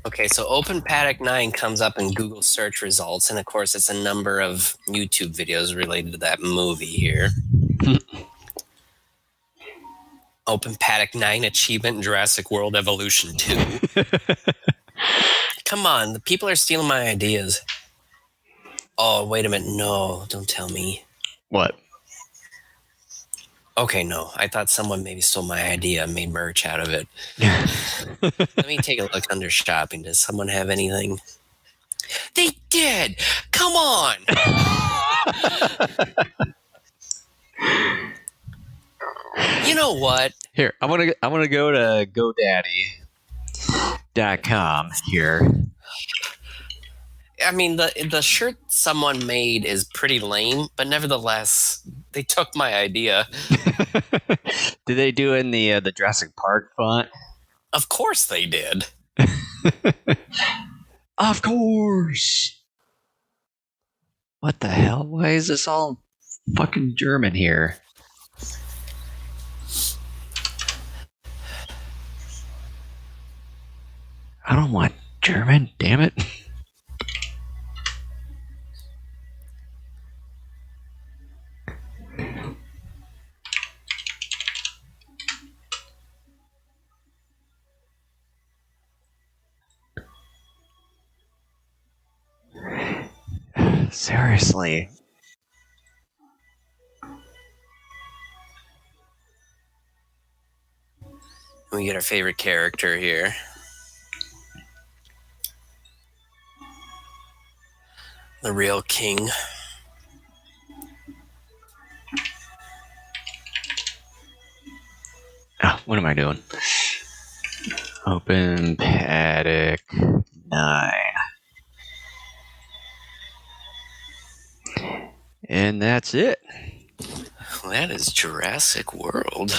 Okay, so Open Paddock 9 comes up in Google search results, and of course, it's a number of YouTube videos related to that movie here. Open Paddock 9 achievement in Jurassic World Evolution 2. Come on, the people are stealing my ideas. Oh, wait a minute. No, don't tell me. What? Okay, no. I thought someone maybe stole my idea and made merch out of it. Let me take a look under shopping. Does someone have anything? They did! Come on! You know what? Here, I want to go to GoDaddy.com here. I mean, the shirt someone made is pretty lame, but nevertheless, they took my idea. Did they do it in the Jurassic Park font? Of course they did. Of course. What the hell? Why is this all fucking German here? I don't want German, damn it. Seriously. We get our favorite character here. The real king. Oh, what am I doing? Open Paddock 9. And that's it. Well, that is Jurassic World.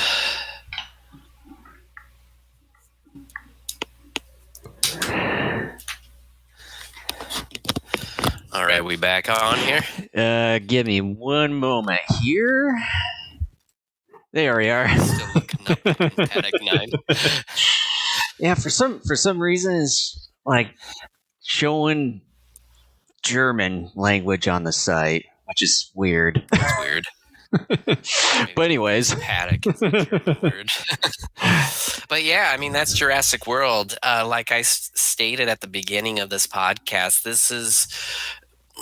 All right, we back on here? Give me one moment here. There we are. Still looking up Paddock 9. Yeah, for some reason it's like showing German language on the site, which is weird. That's weird. But anyways, Paddock is a German word. But yeah, I mean, that's Jurassic World. Like I stated at the beginning of this podcast, this is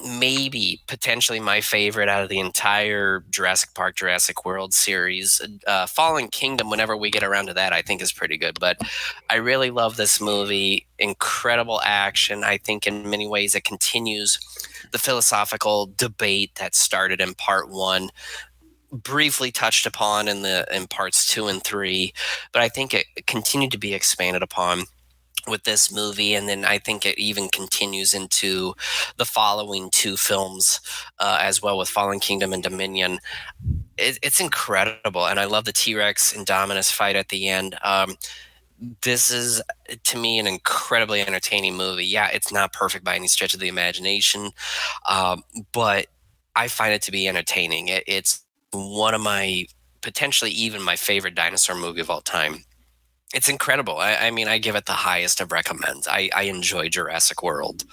maybe potentially my favorite out of the entire Jurassic Park, Jurassic World series. Fallen Kingdom, whenever we get around to that, I think is pretty good. But I really love this movie. Incredible action. I think in many ways it continues the philosophical debate that started in part 1. Briefly touched upon in parts 2 and 3, but I think it continued to be expanded upon with this movie, and then I think it even continues into the following 2 films as well, with Fallen Kingdom and Dominion. It's incredible, and I love the T-Rex Indominus fight at the end. This is, to me, an incredibly entertaining movie. Yeah, it's not perfect by any stretch of the imagination, but I find it to be entertaining. It's one of my, potentially even my favorite dinosaur movie of all time. It's incredible. I mean, I give it the highest of recommends. I enjoy Jurassic World.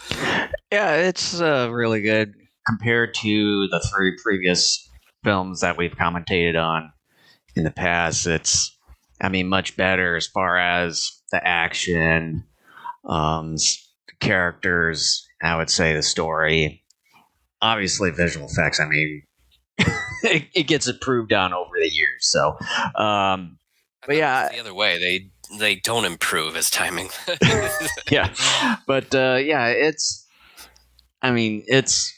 yeah, it's really good compared to the 3 previous films that we've commentated on in the past. It's, I mean, much better as far as the action, the characters, I would say the story. Obviously, visual effects, I mean, it gets improved on over the years. So, but yeah, the other way, they don't improve as timing. yeah, but yeah, it's, I mean, it's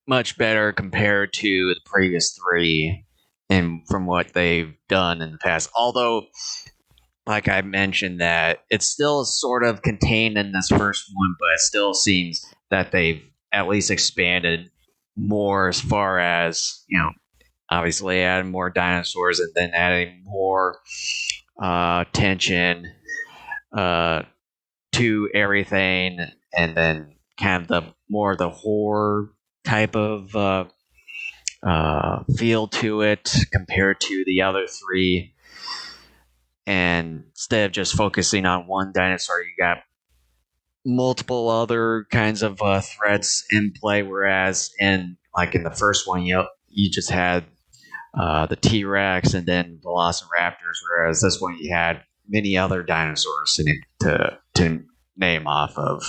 much better compared to the previous 3 and from what they've done in the past. Although, like I mentioned, that it's still sort of contained in this first one, but it still seems that they've at least expanded more as far as, you know, obviously adding more dinosaurs and then adding more tension to everything, and then kind of the more the horror type of feel to it compared to the other 3. And instead of just focusing on one dinosaur, you got multiple other kinds of threats in play. Whereas in the first one, you just had the T-Rex and then Velociraptors, whereas this one you had many other dinosaurs to name off of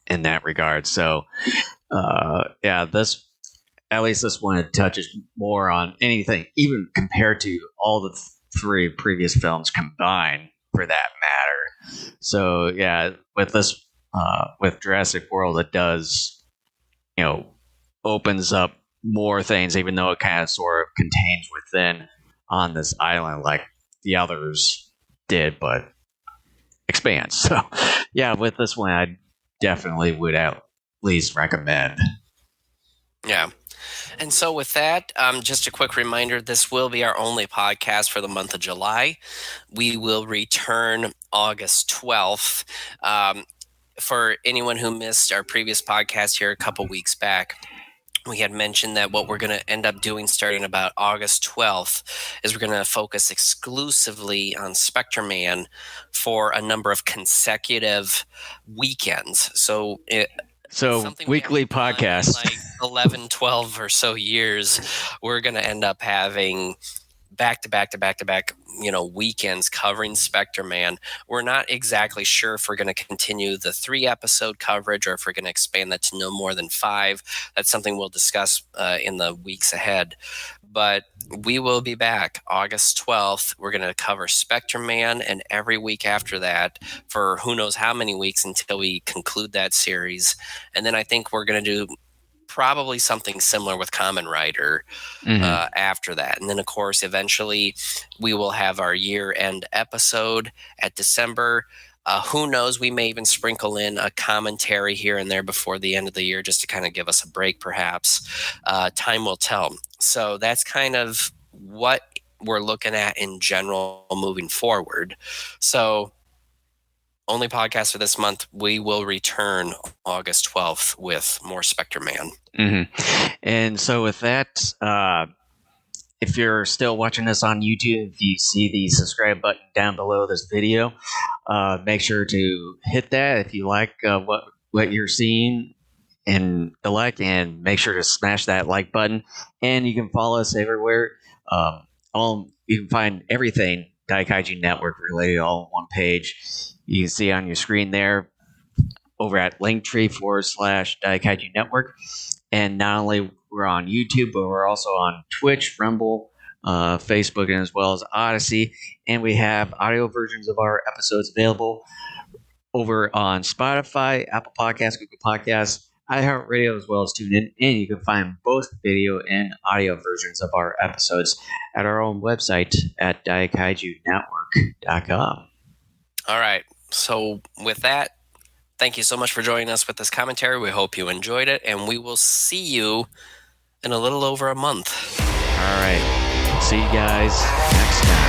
in that regard. So at least this one it touches more on anything, even compared to all the three previous films combined, for that matter. So yeah, with this with Jurassic World, it does opens up more things, even though it kind of sort of contains within on this island like the others did, but expands. So yeah, with this one, I definitely would at least recommend. Yeah. And so with that, just a quick reminder, this will be our only podcast for the month of July. We will return August 12th. For anyone who missed our previous podcast here a couple weeks back, we had mentioned that what we're going to end up doing starting about August 12th is we're going to focus exclusively on Spectre-Man for a number of consecutive weekends. So weekly podcast, like 11, 12 or so years, we're going to end up having back to back, weekends covering Spectre-Man. We're not exactly sure if we're going to continue the 3-episode coverage or if we're going to expand that to no more than 5. That's something we'll discuss in the weeks ahead. But we will be back August 12th. We're going to cover Spectre-Man, and every week after that for who knows how many weeks until we conclude that series. And then I think we're going to do probably something similar with Kamen Rider after that. And then, of course, eventually we will have our year-end episode at December. Who knows? We may even sprinkle in a commentary here and there before the end of the year just to kind of give us a break, perhaps. Time will tell. So that's kind of what we're looking at in general moving forward. So only podcast for this month. We will return August 12th with more Spectre-Man. And so with that, if you're still watching this on YouTube, if you see the subscribe button down below this video, make sure to hit that if you like what you're seeing and the like, and make sure to smash that like button. And you can follow us everywhere. You can find everything Daikaiju Network related all on one page. You can see on your screen there over at linktree/Daikaiju Network. And not only we're on YouTube, but we're also on Twitch, Rumble, Facebook, and as well as Odyssey. And we have audio versions of our episodes available over on Spotify, Apple Podcasts, Google Podcasts, iHeartRadio, as well as TuneIn. And you can find both video and audio versions of our episodes at our own website at daikaijunetwork.com. All right. So with that, thank you so much for joining us with this commentary. We hope you enjoyed it, and we will see you in a little over a month. All right. See you guys next time.